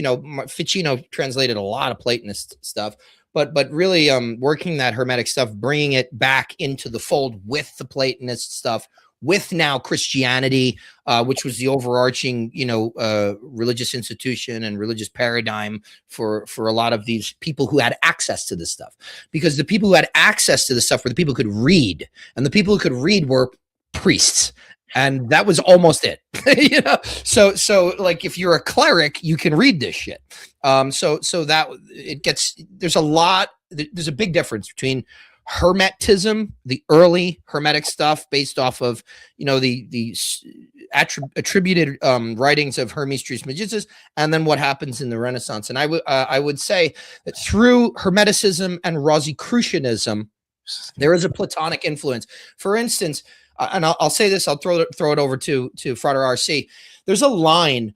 Ficino translated a lot of Platonist stuff, but really working that Hermetic stuff, bringing it back into the fold with the Platonist stuff, with now Christianity, which was the overarching, religious institution and religious paradigm for a lot of these people who had access to this stuff. Because the people who had access to this stuff were the people who could read, and the people who could read were priests. And that was almost it, So like if you're a cleric, you can read this shit. So that there's a big difference between Hermetism, the early Hermetic stuff based off of, the attributed writings of Hermes Trismegistus, and then what happens in the Renaissance. And I would say that through Hermeticism and Rosicrucianism, there is a Platonic influence. For instance, and I'll say this, I'll throw it over to Frater RC. There's a line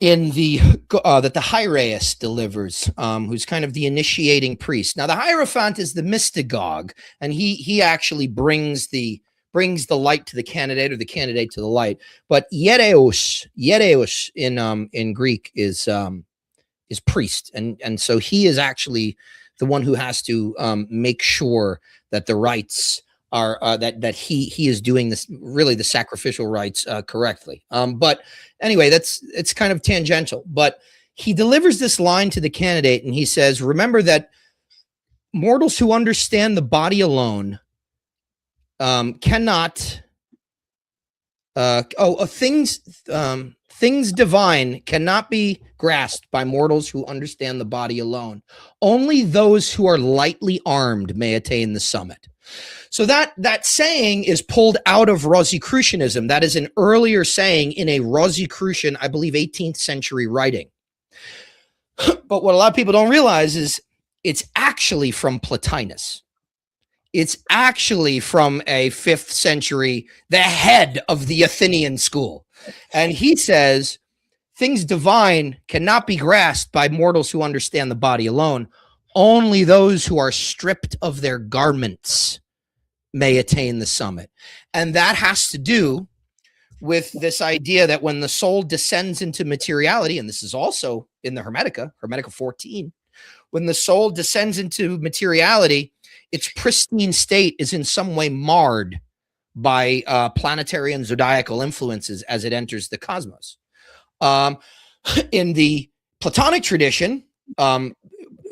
in that the Hiereus delivers, who's kind of the initiating priest. Now, the Hierophant is the mystagogue, and he actually brings the light to the candidate, or the candidate to the light. But hiereus in Greek is priest, and so he is actually the one who has to make sure that the rites are that he is doing this, really the sacrificial rites correctly. But anyway, it's kind of tangential. But he delivers this line to the candidate, and he says, "Remember that mortals who understand the body alone cannot. Things divine cannot be grasped by mortals who understand the body alone. Only those who are lightly armed may attain the summit." So that saying is pulled out of Rosicrucianism. That is an earlier saying in a Rosicrucian, I believe, 18th century writing. But what a lot of people don't realize is it's actually from Plotinus. It's actually from a 5th century, the head of the Athenian school. And he says, things divine cannot be grasped by mortals who understand the body alone. Only those who are stripped of their garments may attain the summit. And that has to do with this idea that when the soul descends into materiality, and this is also in the Hermetica 14, when the soul descends into materiality, its pristine state is in some way marred by planetary and zodiacal influences as it enters the cosmos. In the Platonic tradition,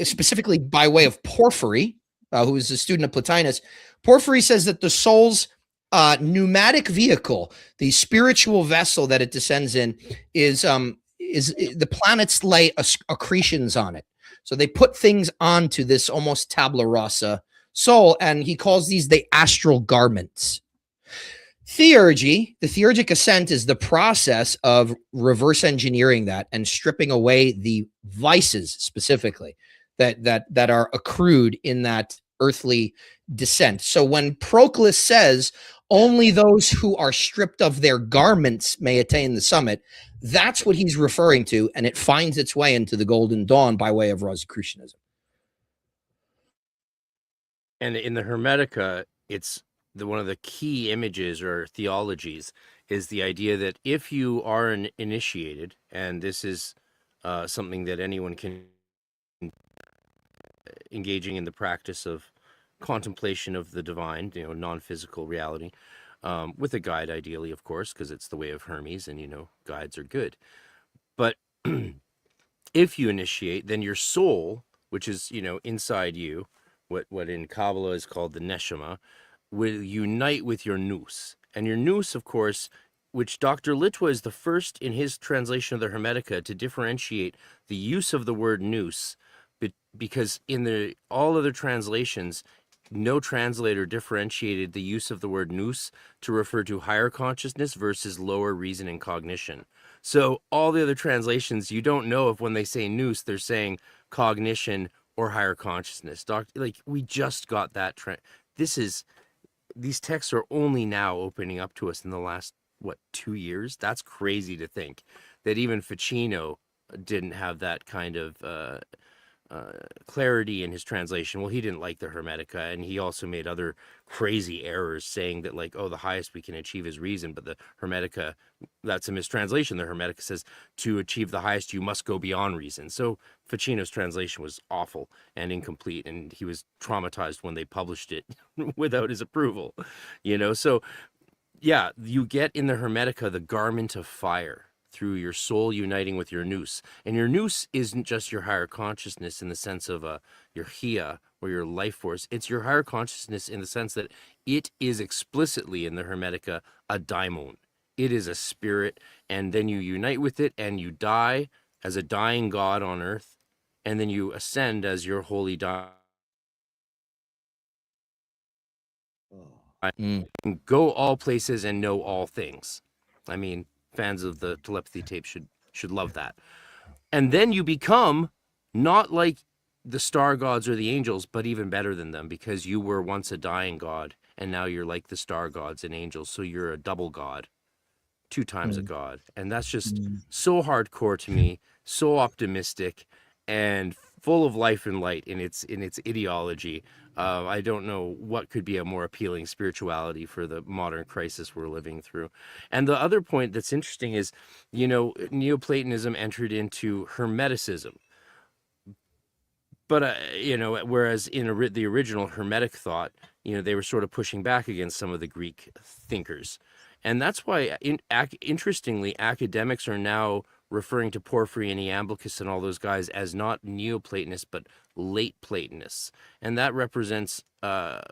specifically by way of Porphyry, who is a student of Plotinus, Porphyry says that the soul's pneumatic vehicle, the spiritual vessel that it descends in, is the planets lay accretions on it. So they put things onto this almost tabula rasa soul, and he calls these the astral garments. Theurgy, the theurgic ascent, is the process of reverse engineering that and stripping away the vices specifically that are accrued in that earthly descent. So when Proclus says only those who are stripped of their garments may attain the summit, that's what he's referring to, and it finds its way into the Golden Dawn by way of Rosicrucianism. And in the Hermetica, it's one of the key images or theologies is the idea that if you are initiated, and this is something that anyone can engaging in the practice of contemplation of the divine, non-physical reality, with a guide, ideally, of course, because it's the way of Hermes, and guides are good. But if you initiate, then your soul, which is inside you, what in Kabbalah is called the neshama, will unite with your nous. And your nous, of course, which Dr. Litwa is the first in his translation of the Hermetica to differentiate the use of the word nous, because in all other translations, no translator differentiated the use of the word nous to refer to higher consciousness versus lower reason and cognition. So all the other translations, you don't know if when they say nous, they're saying cognition or higher consciousness. We just got that these texts are only now opening up to us in the last 2 years. That's crazy to think that even Ficino didn't have that kind of clarity in his translation. Well, he didn't like the Hermetica, and he also made other crazy errors saying that the highest we can achieve is reason, but the Hermetica, that's a mistranslation. The Hermetica says to achieve the highest you must go beyond reason. So Ficino's translation was awful and incomplete, and he was traumatized when they published it without his approval. So yeah, you get in the Hermetica the garment of fire through your soul uniting with your nous. And your nous isn't just your higher consciousness in the sense of your Hia or your life force. It's your higher consciousness in the sense that it is explicitly in the Hermetica a daimon. It is a spirit, and then you unite with it and you die as a dying god on earth, and then you ascend as your holy go all places and know all things. I mean, fans of the telepathy tape should love that. And then you become not like the star gods or the angels, but even better than them, because you were once a dying god and now you're like the star gods and angels. So you're a double god, 2 times a god. And that's just so hardcore to me, so optimistic and full of life and light in its ideology. I don't know what could be a more appealing spirituality for the modern crisis we're living through. And the other point that's interesting is, Neoplatonism entered into Hermeticism. But, whereas in the original Hermetic thought, they were sort of pushing back against some of the Greek thinkers. And that's why, interestingly, academics are now referring to Porphyry and Iamblichus and all those guys as not Neoplatonists, but late Platonists. And that represents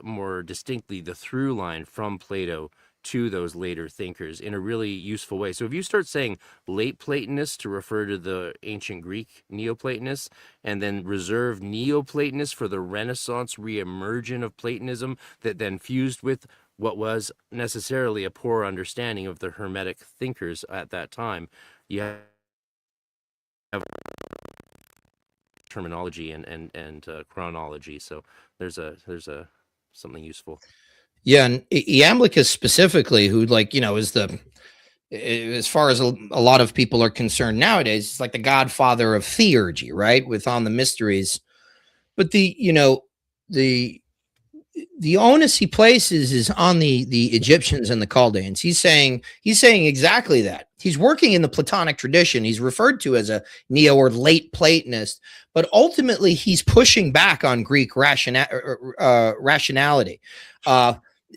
more distinctly the through line from Plato to those later thinkers in a really useful way. So if you start saying late Platonists to refer to the ancient Greek Neoplatonists, and then reserve Neoplatonists for the Renaissance reemergence of Platonism that then fused with what was necessarily a poor understanding of the Hermetic thinkers at that time, you have terminology and chronology. So there's something useful. Yeah, and Iamblichus specifically, who is as far as a lot of people are concerned nowadays, it's like the godfather of theurgy, right? With On the Mysteries. But the onus he places is on the Egyptians and the Chaldeans. He's saying exactly that. He's working in the Platonic tradition. He's referred to as a neo or late Platonist, but ultimately he's pushing back on Greek rationality.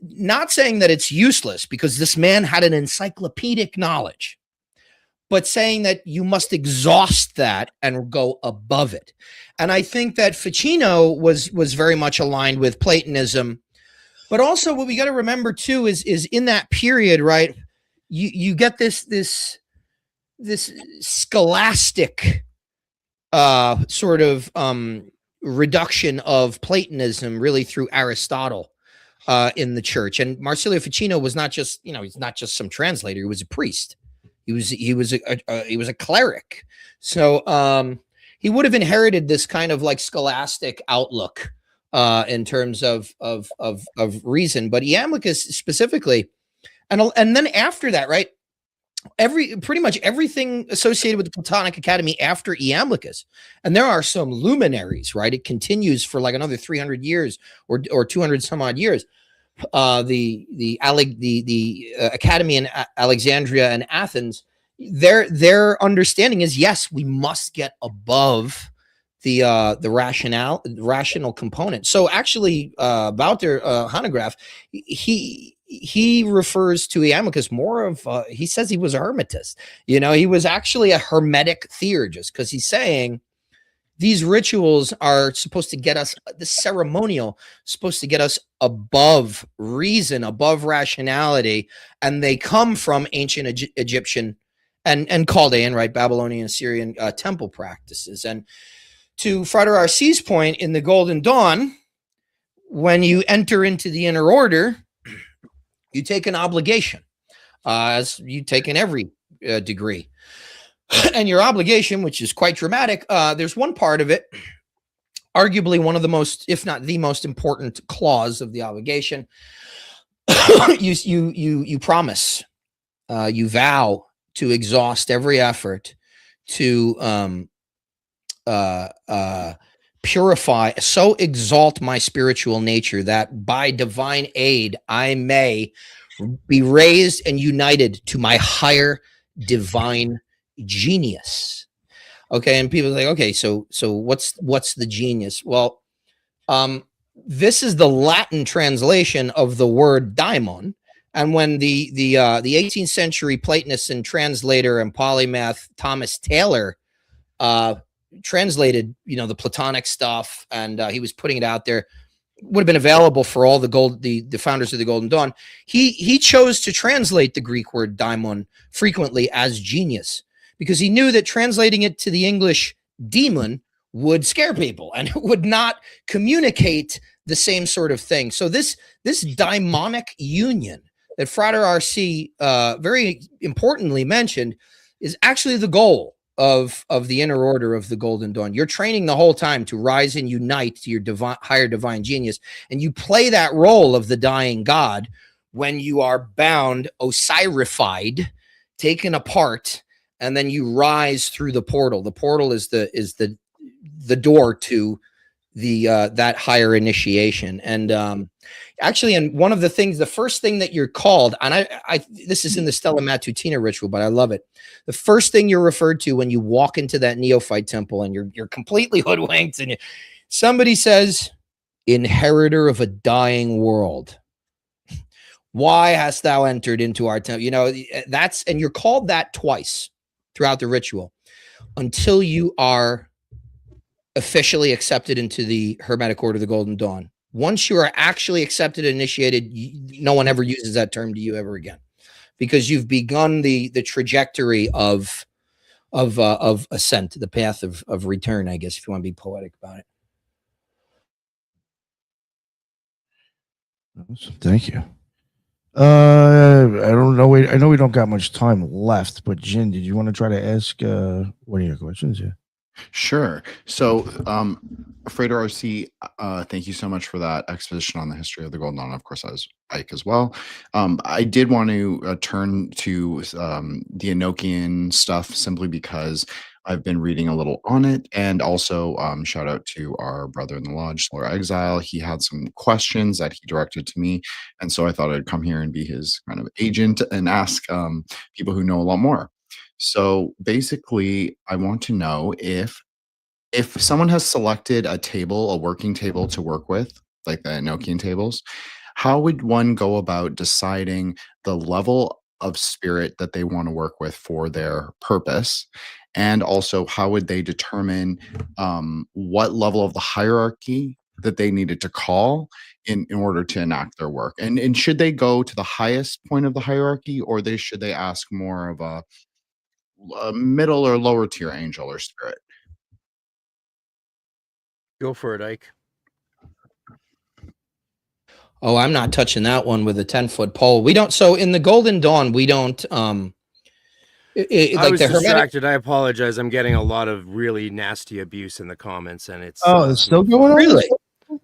Not saying that it's useless, because this man had an encyclopedic knowledge, but saying that you must exhaust that and go above it. And I think that Ficino was very much aligned with Platonism. But also what we got to remember too is in that period, right, you get this scholastic sort of reduction of Platonism really through Aristotle in the church. And Marsilio Ficino was not just, he's not just some translator, he was a priest. He was a cleric. So he would have inherited this kind of like scholastic outlook in terms of reason. But Iamblichus specifically, and then after that, right, pretty much everything associated with the Platonic Academy after Iamblichus. And there are some luminaries, right? It continues for like another 300 years or 200 some odd years. The Academy in Alexandria and Athens, their understanding is, yes, we must get above the rational component. So actually, Wouter Hanegraaff, he refers to Iamblichus more of he says he was a hermetist. You know, he was actually a hermetic theurgist, because he's saying these rituals are supposed to get us, the ceremonial supposed to get us above reason, above rationality, and they come from ancient Egyptian and Chaldean, right, Babylonian, Assyrian temple practices. And to Frater R.C.'s point, in the Golden Dawn, when you enter into the inner order, you take an obligation, as you take in every degree. And your obligation, which is quite dramatic, there's one part of it, arguably one of the most, if not the most important clause of the obligation. you promise, you vow to exhaust every effort to purify, so exalt my spiritual nature that by divine aid I may be raised and united to my higher divine genius. Okay, and people are like, okay, so what's the genius? Well, this is the Latin translation of the word daimon. And when the 18th century Platonist and translator and polymath Thomas Taylor translated, the Platonic stuff, and he was putting it out there, would have been available for all the founders of the Golden Dawn. He chose to translate the Greek word daimon frequently as genius, because he knew that translating it to the English demon would scare people and it would not communicate the same sort of thing. So this daimonic union that Frater R.C. Very importantly mentioned is actually the goal of the inner order of the Golden Dawn. You're training the whole time to rise and unite to your higher divine genius, and you play that role of the dying god when you are bound, osirified, taken apart, and then you rise through the portal. The portal is the door to that higher initiation. And actually, and one of the things, the first thing that you're called, and I this is in the Stella Matutina ritual, but I love it. The first thing you're referred to when you walk into that neophyte temple and you're completely hoodwinked, and somebody says, "Inheritor of a dying world, why hast thou entered into our temple?" And you're called that twice throughout the ritual until you are officially accepted into the Hermetic Order of the Golden Dawn. Once you are actually accepted and initiated, no one ever uses that term to you ever again, because you've begun the trajectory of ascent, the path of return, I guess, if you want to be poetic about it. Thank you. I don't know. I know we don't got much time left, but Jin, did you want to try to ask one of your questions? Yeah. Sure. So, Frater RC, thank you so much for that exposition on the history of the Golden Dawn. Of course, I was Ike as well. I did want to turn to the Enochian stuff simply because I've been reading a little on it, and also shout out to our brother in the lodge, Solar Exile. He had some questions that he directed to me, and so I thought I'd come here and be his kind of agent and ask people who know a lot more. So basically, I want to know if someone has selected a working table to work with, like the Enochian tables, how would one go about deciding the level of spirit that they want to work with for their purpose? And also, how would they determine what level of the hierarchy that they needed to call in order to enact their work? And should they go to the highest point of the hierarchy, or should they ask more of a middle or lower tier angel or spirit? Go for it, Ike. Oh, I'm not touching that one with a 10-foot pole. We don't. So in the Golden Dawn, we don't. I was distracted. I apologize. I'm getting a lot of really nasty abuse in the comments, and it's it's still going on. Really?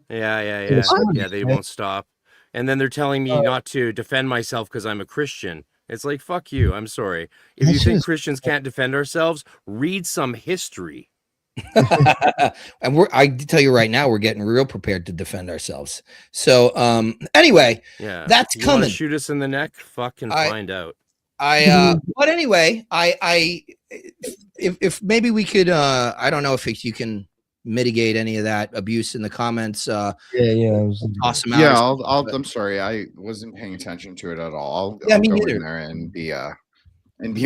Yeah. They won't stop. And then they're telling me not to defend myself because I'm a Christian. It's like, fuck you. I'm sorry. If That's you think just- Christians can't defend ourselves, read some history. And I tell you right now, we're getting real prepared to defend ourselves. So anyway, Yeah. that's You wanna coming. shoot us in the neck? Fucking I- find out. But anyway, if maybe we could, I don't know if you can mitigate any of that abuse in the comments. yeah. Toss them out. Yeah, or something, but- I'm sorry, I wasn't paying attention to it at all. Yeah, I'll me go neither. in there and be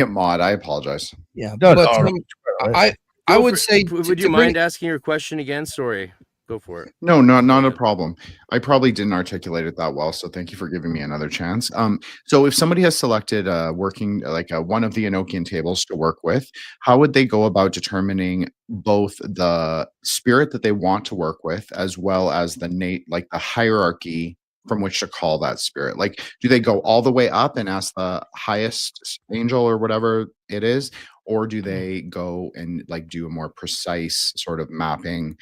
a mod. I apologize. Yeah, No, but no, I Go would for- say, would you mind asking your question again? Sorry. Go for it. No, not a Okay. problem. I probably didn't articulate it that well, so thank you for giving me another chance. So if somebody has selected working like one of the Enochian tables to work with, how would they go about determining both the spirit that they want to work with as well as the hierarchy from which to call that spirit? Like, do they go all the way up and ask the highest angel or whatever it is, or do they go and like do a more precise sort of mapping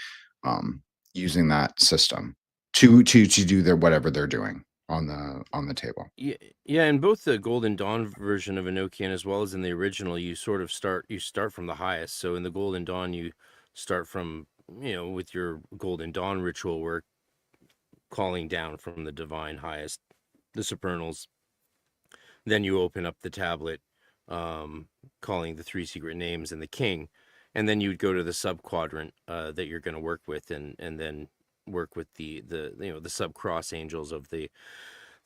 using that system to do their whatever they're doing on the table? Yeah, in both the Golden Dawn version of Enochian as well as in the original, you sort of start from the highest. So in the Golden Dawn, you start from, with your Golden Dawn ritual work, calling down from the divine highest, the supernals. Then you open up the tablet, calling the 3 secret names and the king, and then you'd go to the sub quadrant that you're going to work with, and then work with the sub cross angels of the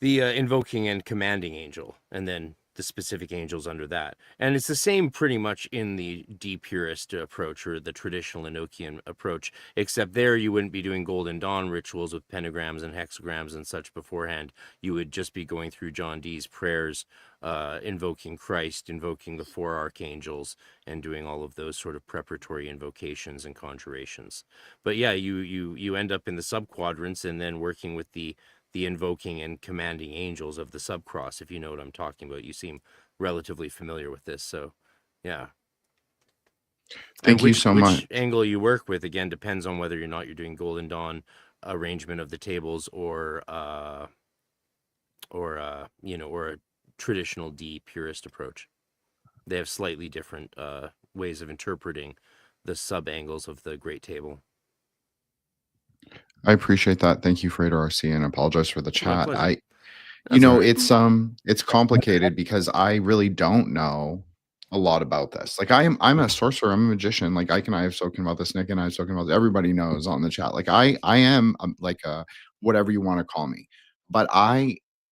invoking and commanding angel, and then the specific angels under that. And it's the same pretty much in the de-purist approach, or the traditional Enochian approach, except there you wouldn't be doing Golden Dawn rituals with pentagrams and hexagrams and such beforehand. You would just be going through John Dee's prayers, invoking Christ, invoking the 4 archangels, and doing all of those sort of preparatory invocations and conjurations. But yeah, you end up in the sub-quadrants and then working with the invoking and commanding angels of the subcross, if you know what I'm talking about. You seem relatively familiar with this, so yeah. Thank you so much. Which angle you work with, again, depends on whether or not you're doing Golden Dawn arrangement of the tables or a traditional de-purist approach. They have slightly different ways of interpreting the sub-angles of the Great Table. I appreciate that. Thank you, Frater RC, and apologize for the chat. pleasure. It's complicated because I really don't know a lot about this. Like I'm a sorcerer, I'm a magician. Like I have spoken about this, Nick and I have spoken about this. Everybody knows on the chat. Like I am like a whatever you want to call me. But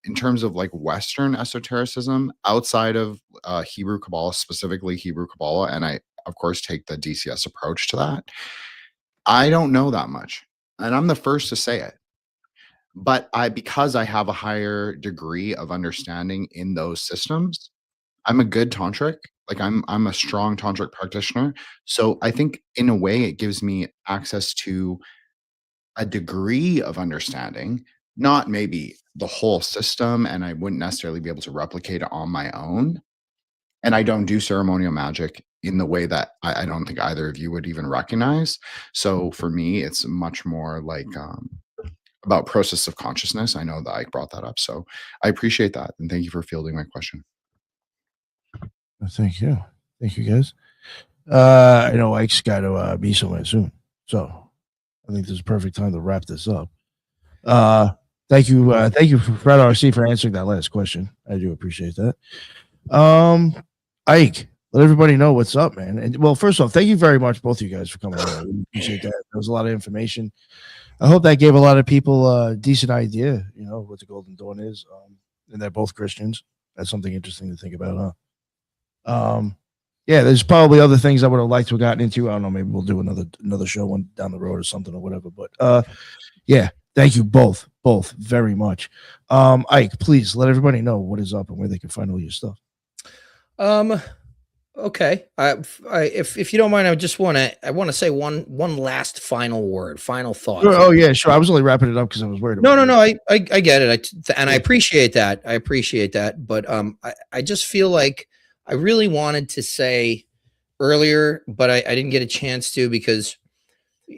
in terms of like Western esotericism, outside of Hebrew Kabbalah, specifically Hebrew Kabbalah, and I of course take the DCS approach to that, I don't know that much. And I'm the first to say it. But because I have a higher degree of understanding in those systems, I'm a good tantric. Like I'm a strong tantric practitioner. So I think in a way it gives me access to a degree of understanding, not maybe the whole system, and I wouldn't necessarily be able to replicate it on my own. And I don't do ceremonial magic in the way that I don't think either of you would even recognize. So for me, it's much more like about process of consciousness. I know that Ike brought that up, so I appreciate that, and thank you for fielding my question. Thank you, guys. I know Ike's got to be somewhere soon, so I think this is a perfect time to wrap this up. Thank you for Fred RC for answering that last question. I do appreciate that. Ike, let everybody know what's up, man. And well, first off, thank you very much, both of you guys, for coming on. I really appreciate that. There was a lot of information. I hope that gave a lot of people a decent idea, what the Golden Dawn is. And they're both Christians. That's something interesting to think about, huh? Yeah, there's probably other things I would have liked to have gotten into. I don't know, maybe we'll do another show one down the road or something or whatever. But yeah, thank you both very much. Ike, please let everybody know what is up and where they can find all your stuff. Okay. If you don't mind, I want to say one last final thought. Oh yeah, sure. I was only wrapping it up because I was worried about No. I get it. I appreciate that. But I just feel like I really wanted to say earlier, but I didn't get a chance to, because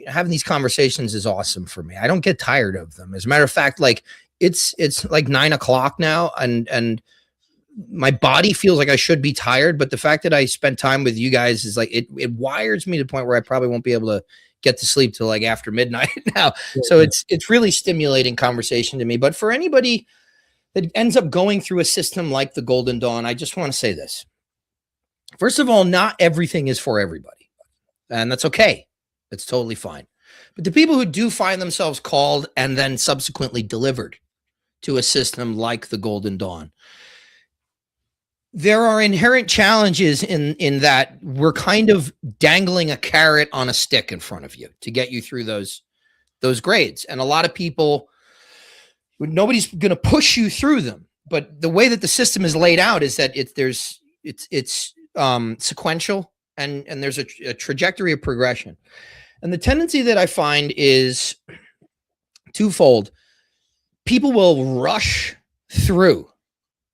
having these conversations is awesome for me. I don't get tired of them. As a matter of fact, like it's like 9 o'clock now, and my body feels like I should be tired, but the fact that I spent time with you guys is like it wires me to the point where I probably won't be able to get to sleep till like after midnight now. So it's really stimulating conversation to me. But for anybody that ends up going through a system like the Golden Dawn, I just want to say this. First of all, not everything is for everybody, and that's okay. It's totally fine. But the people who do find themselves called and then subsequently delivered to a system like the Golden Dawn, there are inherent challenges in that we're kind of dangling a carrot on a stick in front of you to get you through those grades. And a lot of people, nobody's going to push you through them. But the way that the system is laid out is that it's sequential and there's a trajectory of progression. And the tendency that I find is twofold. People will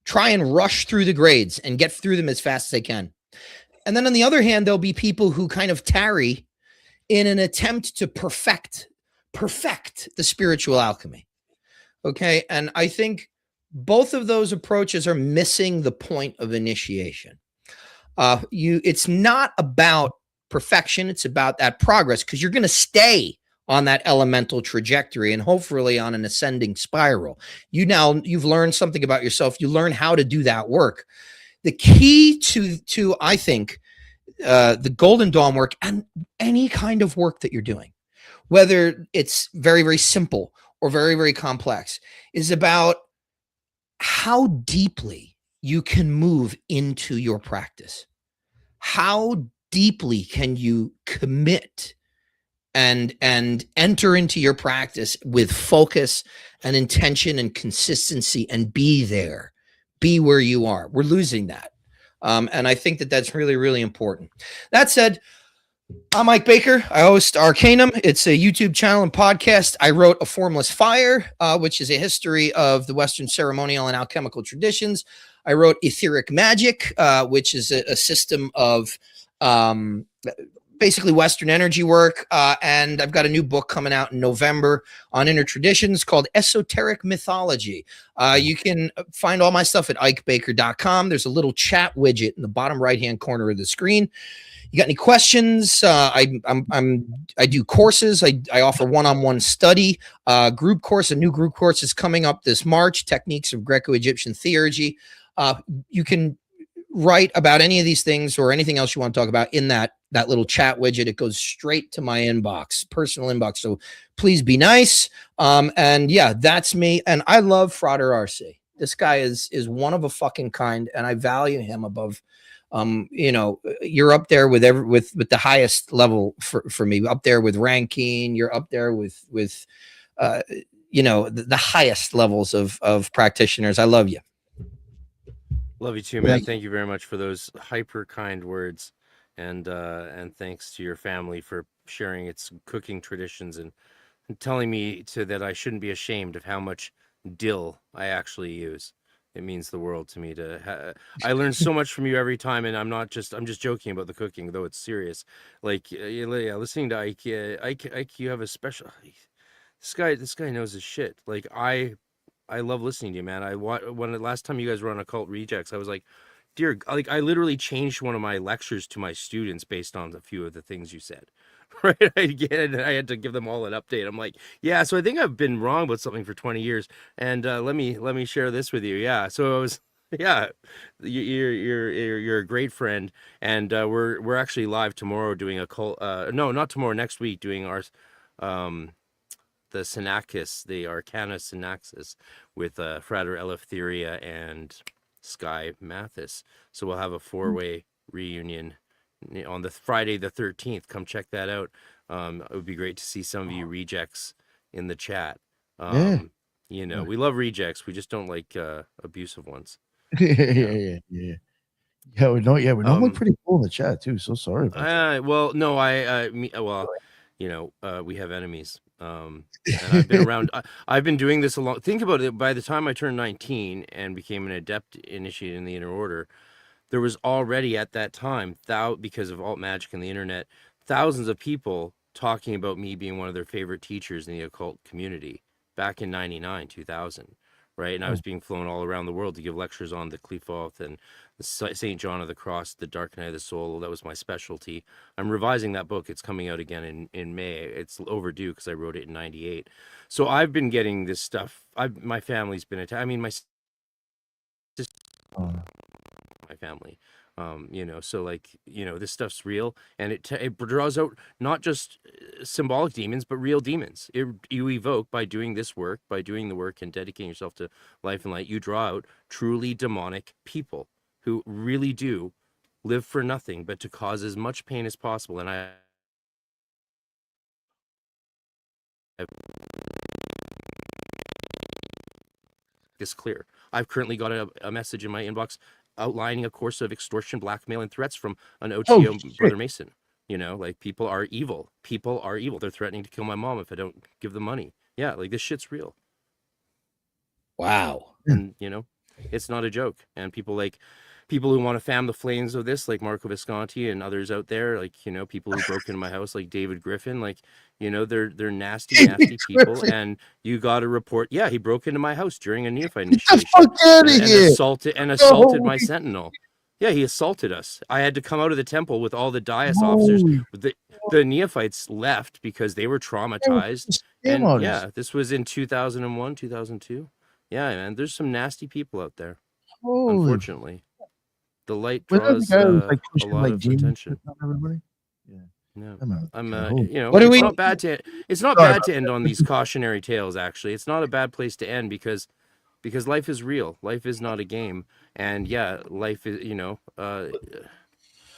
try and rush through the grades and get through them as fast as they can. And then on the other hand, there'll be people who kind of tarry in an attempt to perfect the spiritual alchemy. Okay. And I think both of those approaches are missing the point of initiation. It's not about perfection. It's about that progress, because you're going to stay on that elemental trajectory and hopefully on an ascending spiral. You've learned something about yourself. You learn how to do that work. The key to I think, the Golden Dawn work and any kind of work that you're doing, whether it's very, very simple or very, very complex, is about how deeply you can move into your practice. How deeply can you commit and enter into your practice with focus and intention and consistency and be where you are. We're losing that. And I think that that's really, really important. That said, I'm Mike Baker. I host Arcanum. It's a YouTube channel and podcast. I wrote A Formless Fire, which is a history of the Western ceremonial and alchemical traditions. I wrote Etheric Magic, which is a system of basically Western energy work. And I've got a new book coming out in November on inner traditions called Esoteric Mythology. You can find all my stuff at ikebaker.com. There's a little chat widget in the bottom right-hand corner of the screen. You got any questions? I do courses. I offer one-on-one study, group course. A new group course is coming up this March, Techniques of Greco-Egyptian Theurgy. You can write about any of these things or anything else you want to talk about in that little chat widget. It goes straight to my inbox, personal inbox. So please be nice. And yeah, that's me. And I love Frater RC. This guy is one of a fucking kind, and I value him above. You're up there with the highest level for me, up there with ranking. You're up there with the highest levels of practitioners. I love you. Love you too, man. Thank you very much for those hyper kind words, and thanks to your family for sharing its cooking traditions and telling me that I shouldn't be ashamed of how much dill I actually use. It means the world to me I learn so much from you every time, and I'm just joking about the cooking, though it's serious. Like, listening to Ike, you have a special. This guy knows his shit. Like, I love listening to you, man. When the last time you guys were on Occult Rejects, I was like, I literally changed one of my lectures to my students based on a few of the things you said. Right? I had to give them all an update. I'm like, yeah, so I think I've been wrong about something for 20 years. And let me share this with you. Yeah. So I was, yeah, you're a great friend. And we're actually live tomorrow doing no, not tomorrow, next week, doing our the Synakis, the Arcana Synaxis with Frater Eleftheria and Sky Mathis. So we'll have a 4-way reunion on the Friday the 13th. Come check that out. It would be great to see some of you rejects in the chat. We love rejects. We just don't like abusive ones. Yeah, we're normally pretty cool in the chat too. So sorry about that. Well, no, we have enemies. And I've been around. I've been doing this a long. Think about it. By the time I turned 19 and became an adept initiated in the Inner Order, there was already at that time, because of alt magic and the internet, thousands of people talking about me being one of their favorite teachers in the occult community back in 99, 2000. right? And I was being flown all around the world to give lectures on the Qliphoth and the St. John of the Cross, the Dark Night of the Soul. That was my specialty. I'm revising that book. It's coming out again in May. It's overdue because I wrote it in '98. So I've been getting this stuff. My family's been attacked. I mean, my sister, my family. You know, so like, you know, this stuff's real, and it draws out not just symbolic demons, but real demons. You evoke, by doing this work, by doing the work and dedicating yourself to life and light, you draw out truly demonic people who really do live for nothing but to cause as much pain as possible. And I this clear. I've currently got a message in my inbox outlining a course of extortion, blackmail, and threats from an OTO brother Mason. You know, like, people are evil. People are evil. They're threatening to kill my mom if I don't give them money. Yeah, like, this shit's real. Wow. And, you know, it's not a joke. And people who want to fan the flames of this, like Marco Visconti and others out there, like, you know, people who broke into my house, like David Griffin, like, you know, they're nasty, nasty people. Griffin. And you got to report. Yeah, he broke into my house during a neophyte Get the initiation fuck out of and here. assaulted my sentinel. Yeah, he assaulted us. I had to come out of the temple with all the Dias officers. The neophytes left because they were traumatized. And yeah, this was in 2001, 2002. Yeah, man, there's some nasty people out there. Unfortunately, the light draws a lot of attention. Yeah, I'm you know, it's not bad to end on these cautionary tales. Actually, it's not a bad place to end because life is real. Life is not a game. And yeah, life is, you know,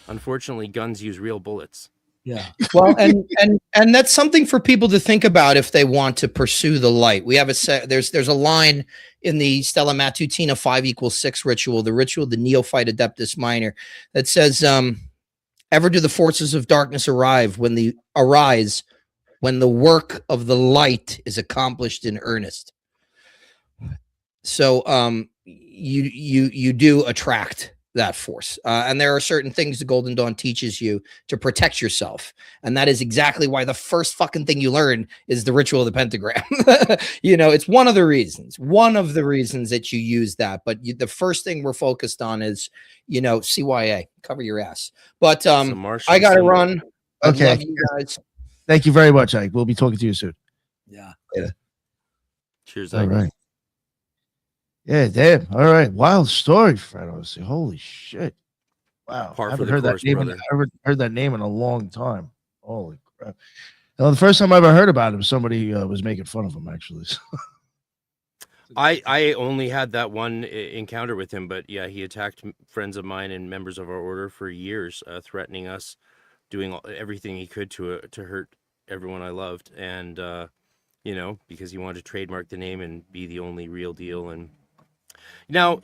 unfortunately, guns use real bullets. Yeah. Well, and that's something for people to think about if they want to pursue the light. We have there's a line in the Stella Matutina 5=6 ritual, the ritual of the neophyte adeptus minor, that says, ever do the forces of darkness arise when the work of the light is accomplished in earnest. So you do attract that force, and there are certain things the Golden Dawn teaches you to protect yourself, and that is exactly why the first fucking thing you learn is the ritual of the pentagram. You know, it's one of the reasons that you use that, but the first thing we're focused on is, you know, CYA, cover your ass. But I gotta run. Okay, love you guys. Thank you very much, Ike. We'll be talking to you soon. Yeah. Later. Cheers, All Ike. right. Yeah, damn. All right. Wild story, Frater. Holy shit. Wow. I haven't heard that name. I haven't heard that name in a long time. Holy crap. Now, the first time I ever heard about him, somebody was making fun of him, actually. I only had that one encounter with him, but yeah, he attacked friends of mine and members of our order for years, threatening us, doing everything he could to hurt everyone I loved. And, you know, because he wanted to trademark the name and be the only real deal. And now,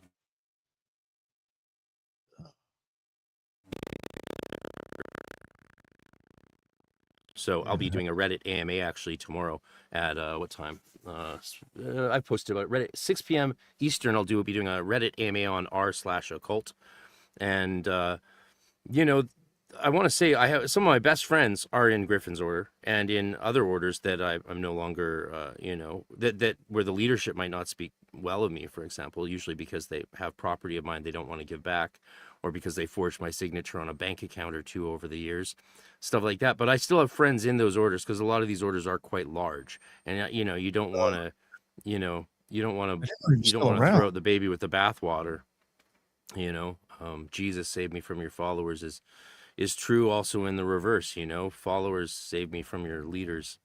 so I'll be doing a Reddit AMA actually tomorrow at what time? I posted about Reddit 6 p.m. Eastern. I'll be doing a Reddit AMA on r/occult. And you know, I want to say I have some of my best friends are in Griffin's order and in other orders that I'm no longer, you know, that where the leadership might not speak well of me, for example, usually because they have property of mine they don't want to give back, or because they forged my signature on a bank account or two over the years, stuff like that. But I still have friends in those orders because a lot of these orders are quite large, and you know, you don't want to, you don't want to throw out the baby with the bathwater. You know, Jesus saved me from your followers is true also in the reverse. You know, followers save me from your leaders.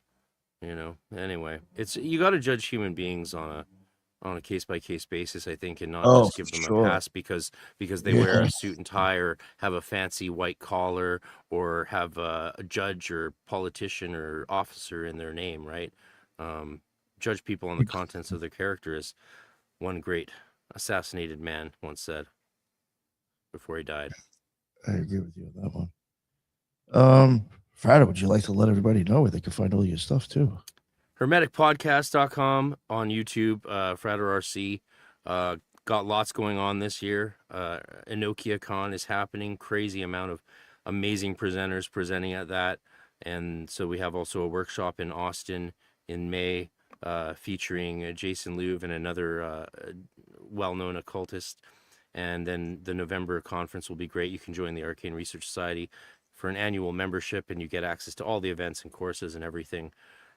You know, anyway, you got to judge human beings on a case-by-case basis, I think, and not just give them a pass because they wear a suit and tie or have a fancy white collar or have a judge or politician or officer in their name, right? Judge people on the contents of their character, as one great assassinated man once said before he died. I agree with you on that one. Frater, would you like to let everybody know where they can find all your stuff too? hermeticpodcast.com on YouTube, Frater RC. Got lots going on this year. Enokia Con is happening. Crazy amount of amazing presenters presenting at that. And so we have also a workshop in Austin in May. featuring Jason Louv and another well-known occultist. And then the November conference will be great. You can join the Arcane Research Society for an annual membership, and you get access to all the events and courses and everything.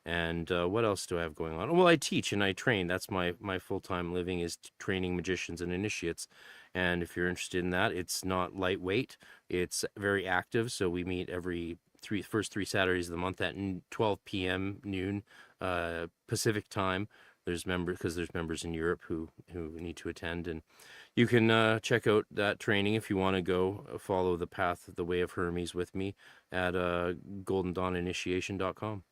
And what else do I have going on? Well, I teach and I train. That's my full-time living, is training magicians and initiates. And if you're interested in that, it's not lightweight. It's very active. So we meet every first three Saturdays of the month at 12 p.m. noon Pacific time. There's members in Europe who need to attend, and you can check out that training if you want to go follow the path of the Way of Hermes with me at goldendawninitiation.com.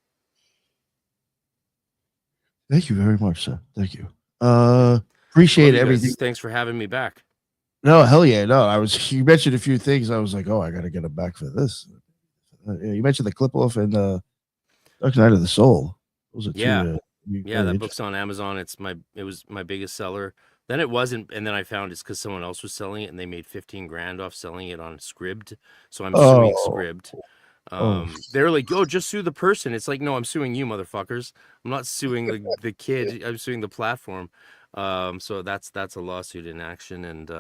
Thank you very much, sir. Thank you. Appreciate everything. Thanks for having me back. No, hell yeah. No, you mentioned a few things. I was like, oh, I got to get him back for this. You mentioned the clip off and Dark Night of the Soul. Those are two. That book's on Amazon. It was my biggest seller. Then it wasn't, and then I found it's because someone else was selling it, and they made 15 grand off selling it on Scribd. So I'm suing Scribd. They're like, "Oh, just sue the person." It's like, no, I'm suing you, motherfuckers. I'm not suing the kid. I'm suing the platform. So that's a lawsuit in action, and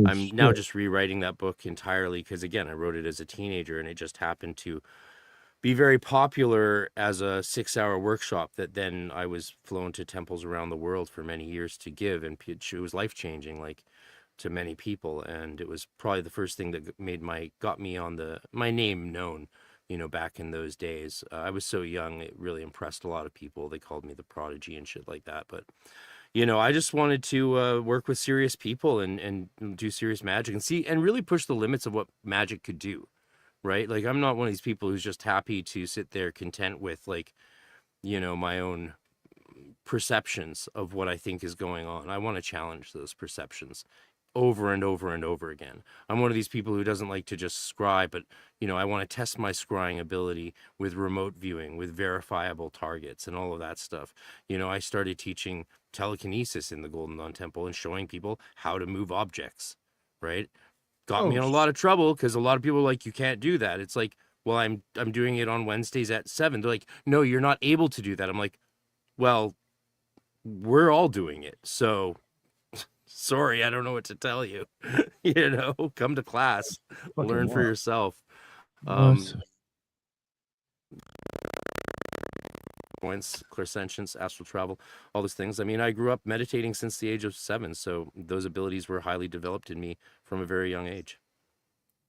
I'm now just rewriting that book entirely because, again, I wrote it as a teenager, and it just happened to be very popular as a 6-hour workshop that then I was flown to temples around the world for many years to give, and it was life-changing, like, to many people, and it was probably the first thing that got me on my name known, back in those days. I was so young, it really impressed a lot of people. They called me the prodigy and shit like that, but I just wanted to work with serious people and do serious magic and really push the limits of what magic could do. Right? Like, I'm not one of these people who's just happy to sit there content with, like, my own perceptions of what I think is going on. I want to challenge those perceptions over and over and over again. I'm one of these people who doesn't like to just scry, but, I want to test my scrying ability with remote viewing, with verifiable targets and all of that stuff. I started teaching telekinesis in the Golden Dawn Temple and showing people how to move objects, right? Got me in a lot of trouble because a lot of people are like, you can't do that. It's like, well, I'm doing it on Wednesdays at 7. They're like, no, you're not able to do that. I'm like, well, we're all doing it. So sorry, I don't know what to tell you. Come to class, learn for yourself. Points, clairsentience, astral travel, all those things. I mean, I grew up meditating since the age of 7, so those abilities were highly developed in me from a very young age.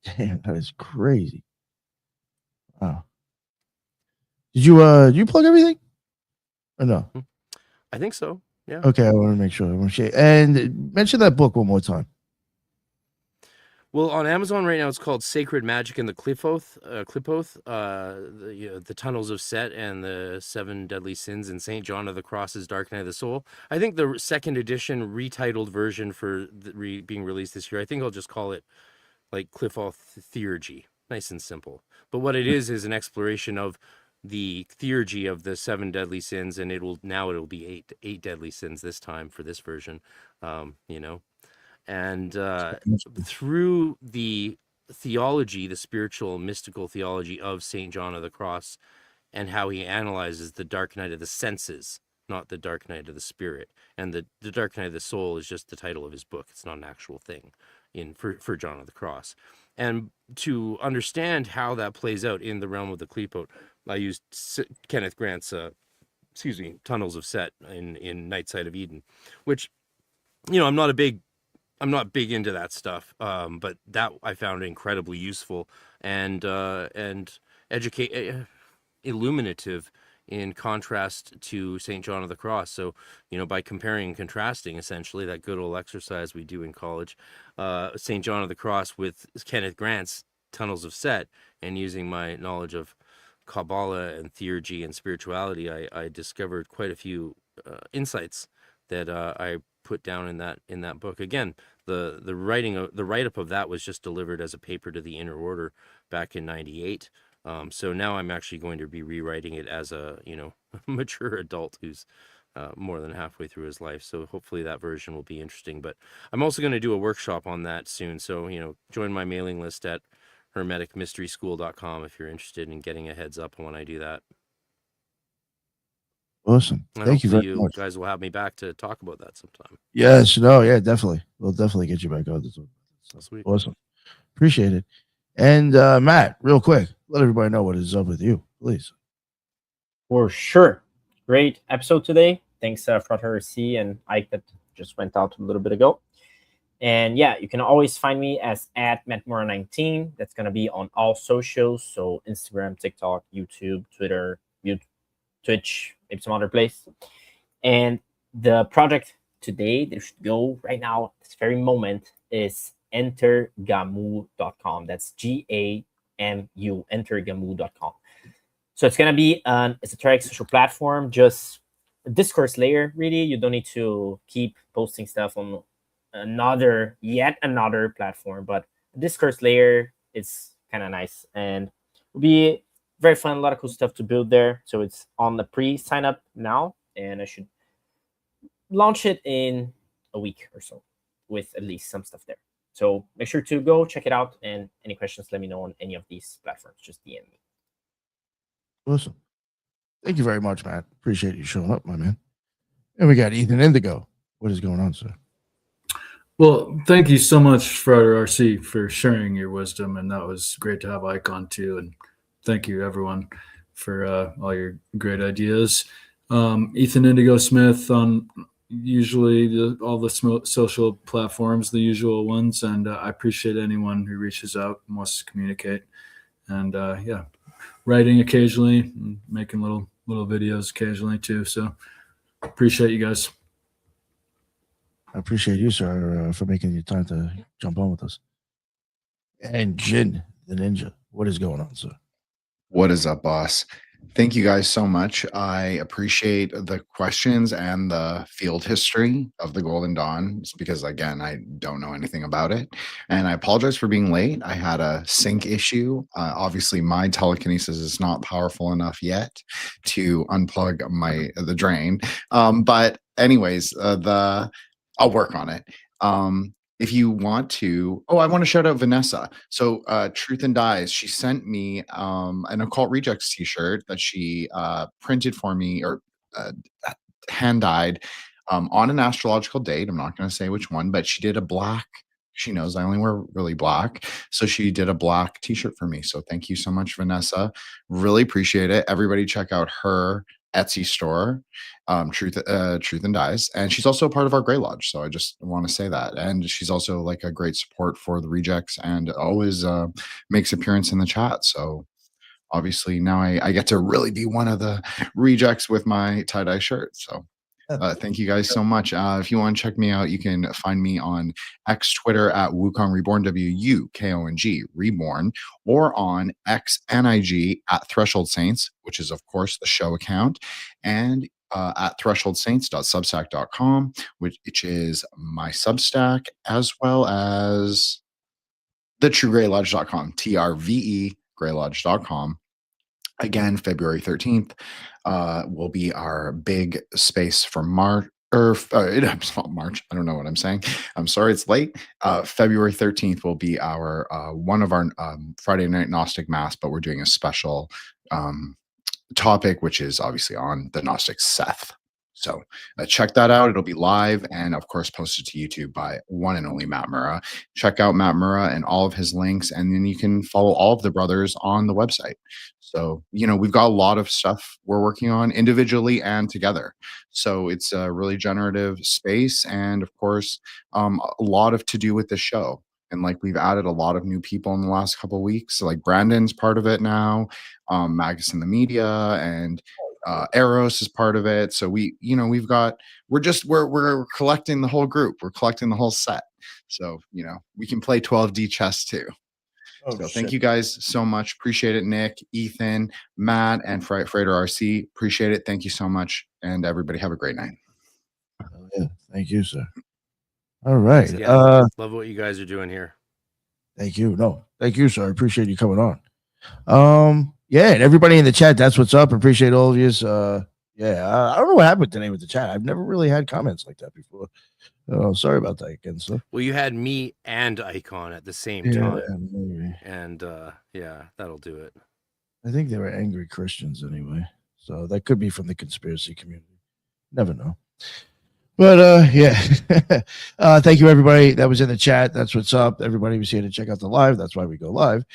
Damn, that is crazy. Wow. Did you plug everything? Or no? I think so. Yeah. Okay, I want to make sure. And mention that book one more time. Well, on Amazon right now, it's called Sacred Magic in the Clipoth, the Tunnels of Set and the 7 Deadly Sins in St. John of the Cross's Dark Night of the Soul. I think the second edition retitled version for being released this year, I think I'll just call it like Clipoth Theurgy. Nice and simple. But what it is an exploration of the theurgy of the 7 deadly sins, and it'll be eight deadly sins this time for this version, and through the theology, the spiritual mystical theology of St. John of the Cross, and how he analyzes the dark night of the senses, not the dark night of the spirit. And the dark night of the soul is just the title of his book. It's not an actual thing for John of the Cross. And to understand how that plays out in the realm of the Qliphoth, I used Kenneth Grant's Tunnels of Set in Night Side of Eden, which, I'm not big into that stuff, but that I found incredibly useful and illuminative in contrast to St. John of the Cross. So, by comparing and contrasting, essentially, that good old exercise we do in college, St. John of the Cross with Kenneth Grant's Tunnels of Set, and using my knowledge of Kabbalah and theurgy and spirituality, I discovered quite a few insights that I put down in that book. Again, the write-up of that was just delivered as a paper to the Inner Order back in '98. So now I'm actually going to be rewriting it as a mature adult who's more than halfway through his life. So hopefully that version will be interesting. But I'm also going to do a workshop on that soon. So join my mailing list at hermeticmysteryschool.com if you're interested in getting a heads up when I do that. Awesome. And Thank you hopefully very much. guys will have me back to talk about that sometime. Yes. No. Yeah. Definitely. We'll definitely get you back on this one. Sweet. Awesome. Appreciate it. And Matt, real quick, let everybody know what is up with you, please. For sure. Great episode today. Thanks, Frater C and Ike that just went out a little bit ago. And yeah, you can always find me as at Mattmora19. That's going to be on all socials. So Instagram, TikTok, YouTube, Twitter, Twitch, maybe some other place. And the project today, that should go right now, this very moment, is entergamu.com. That's GAMU, entergamu.com. So it's going to be an esoteric social platform, just a discourse layer, really. You don't need to keep posting stuff on yet another platform, but the discourse layer is kind of nice and will be very fun. A lot of cool stuff to build there. So it's on the pre-sign up now, and I should launch it in a week or so with at least some stuff there. So make sure to go check it out, and any questions, let me know on any of these platforms. Just DM me. Awesome. Thank you very much, Matt. Appreciate you showing up, my man. And we got Ethan Indigo. What is going on, sir? Well, thank you so much, Frater RC, for sharing your wisdom, and that was great to have Icon too. And thank you, everyone, for all your great ideas. Ethan Indigo Smith on usually all the social platforms, the usual ones, and I appreciate anyone who reaches out and wants to communicate. And yeah, writing occasionally, and making little videos occasionally too. So appreciate you guys. I appreciate you, sir, for making the time to jump on with us. And Jin, the ninja, what is going on, sir? What is up, boss? Thank you guys so much. I appreciate the questions and the field history of the Golden Dawn because, again, I don't know anything about it. And I apologize for being late. I had a sync issue. Obviously, my telekinesis is not powerful enough yet to unplug the drain. But anyways, I'll work on it. If you want to, I want to shout out Vanessa. So Truth and Dies, she sent me an Occult Rejects t-shirt that she printed for me or hand dyed on an astrological date. I'm not going to say which one, but she did a black. She knows I only wear really black. So she did a black t-shirt for me. So thank you so much, Vanessa. Really appreciate it. Everybody check out her Etsy store, Truth and Dies, and she's also a part of our Grey Lodge. So I just want to say that, and she's also like a great support for the Rejects, and always makes appearance in the chat. So obviously now I get to really be one of the Rejects with my tie-dye shirt. So thank you guys so much. If you want to check me out, you can find me on X Twitter at Wukong Reborn, WUKONG Reborn, or on X and IG at Threshold Saints, which is, of course, the show account, and at thresholdsaints.substack.com, which is my Substack, as well as the TrueGreyLodge.com, TRVE Greylodge.com. Again, February 13th will be our big space for March. It's not March. I don't know what I'm saying. I'm sorry, it's late. February 13th will be our one of our Friday night Gnostic Mass, but we're doing a special topic, which is obviously on the Gnostic Seth. So check that out. It'll be live and, of course, posted to YouTube by one and only Matt Murrah. Check out Matt Murrah and all of his links, and then you can follow all of the brothers on the website. So, we've got a lot of stuff we're working on individually and together. So it's a really generative space, and, of course, a lot of to do with the show. And like we've added a lot of new people in the last couple of weeks. So like Brandon's part of it now, Magus in the Media, and Eros is part of it. So we're collecting the whole group. We're collecting the whole set. So, we can play 12D chess too. Thank you guys so much. Appreciate it, Nick, Ethan, Matt, and Frater RC. Appreciate it. Thank you so much. And everybody have a great night. Yeah, thank you, sir. All right. Love what you guys are doing here. Thank you. No, thank you, sir. I appreciate you coming on. Yeah, and everybody in the chat, that's what's up. Appreciate all of you. I don't know what happened today with the chat. I've never really had comments like that before. Oh, sorry about that again, sir. Well, you had me and Icon at the same time. Maybe. And yeah, that'll do it. I think they were angry Christians anyway. So that could be from the conspiracy community. Never know. But yeah, thank you everybody that was in the chat. That's what's up. Everybody was here to check out the live. That's why we go live.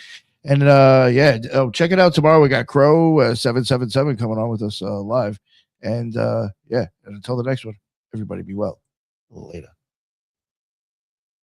And yeah, check it out tomorrow. We got Crow 777 coming on with us live. And yeah, and until the next one, everybody be well. Later.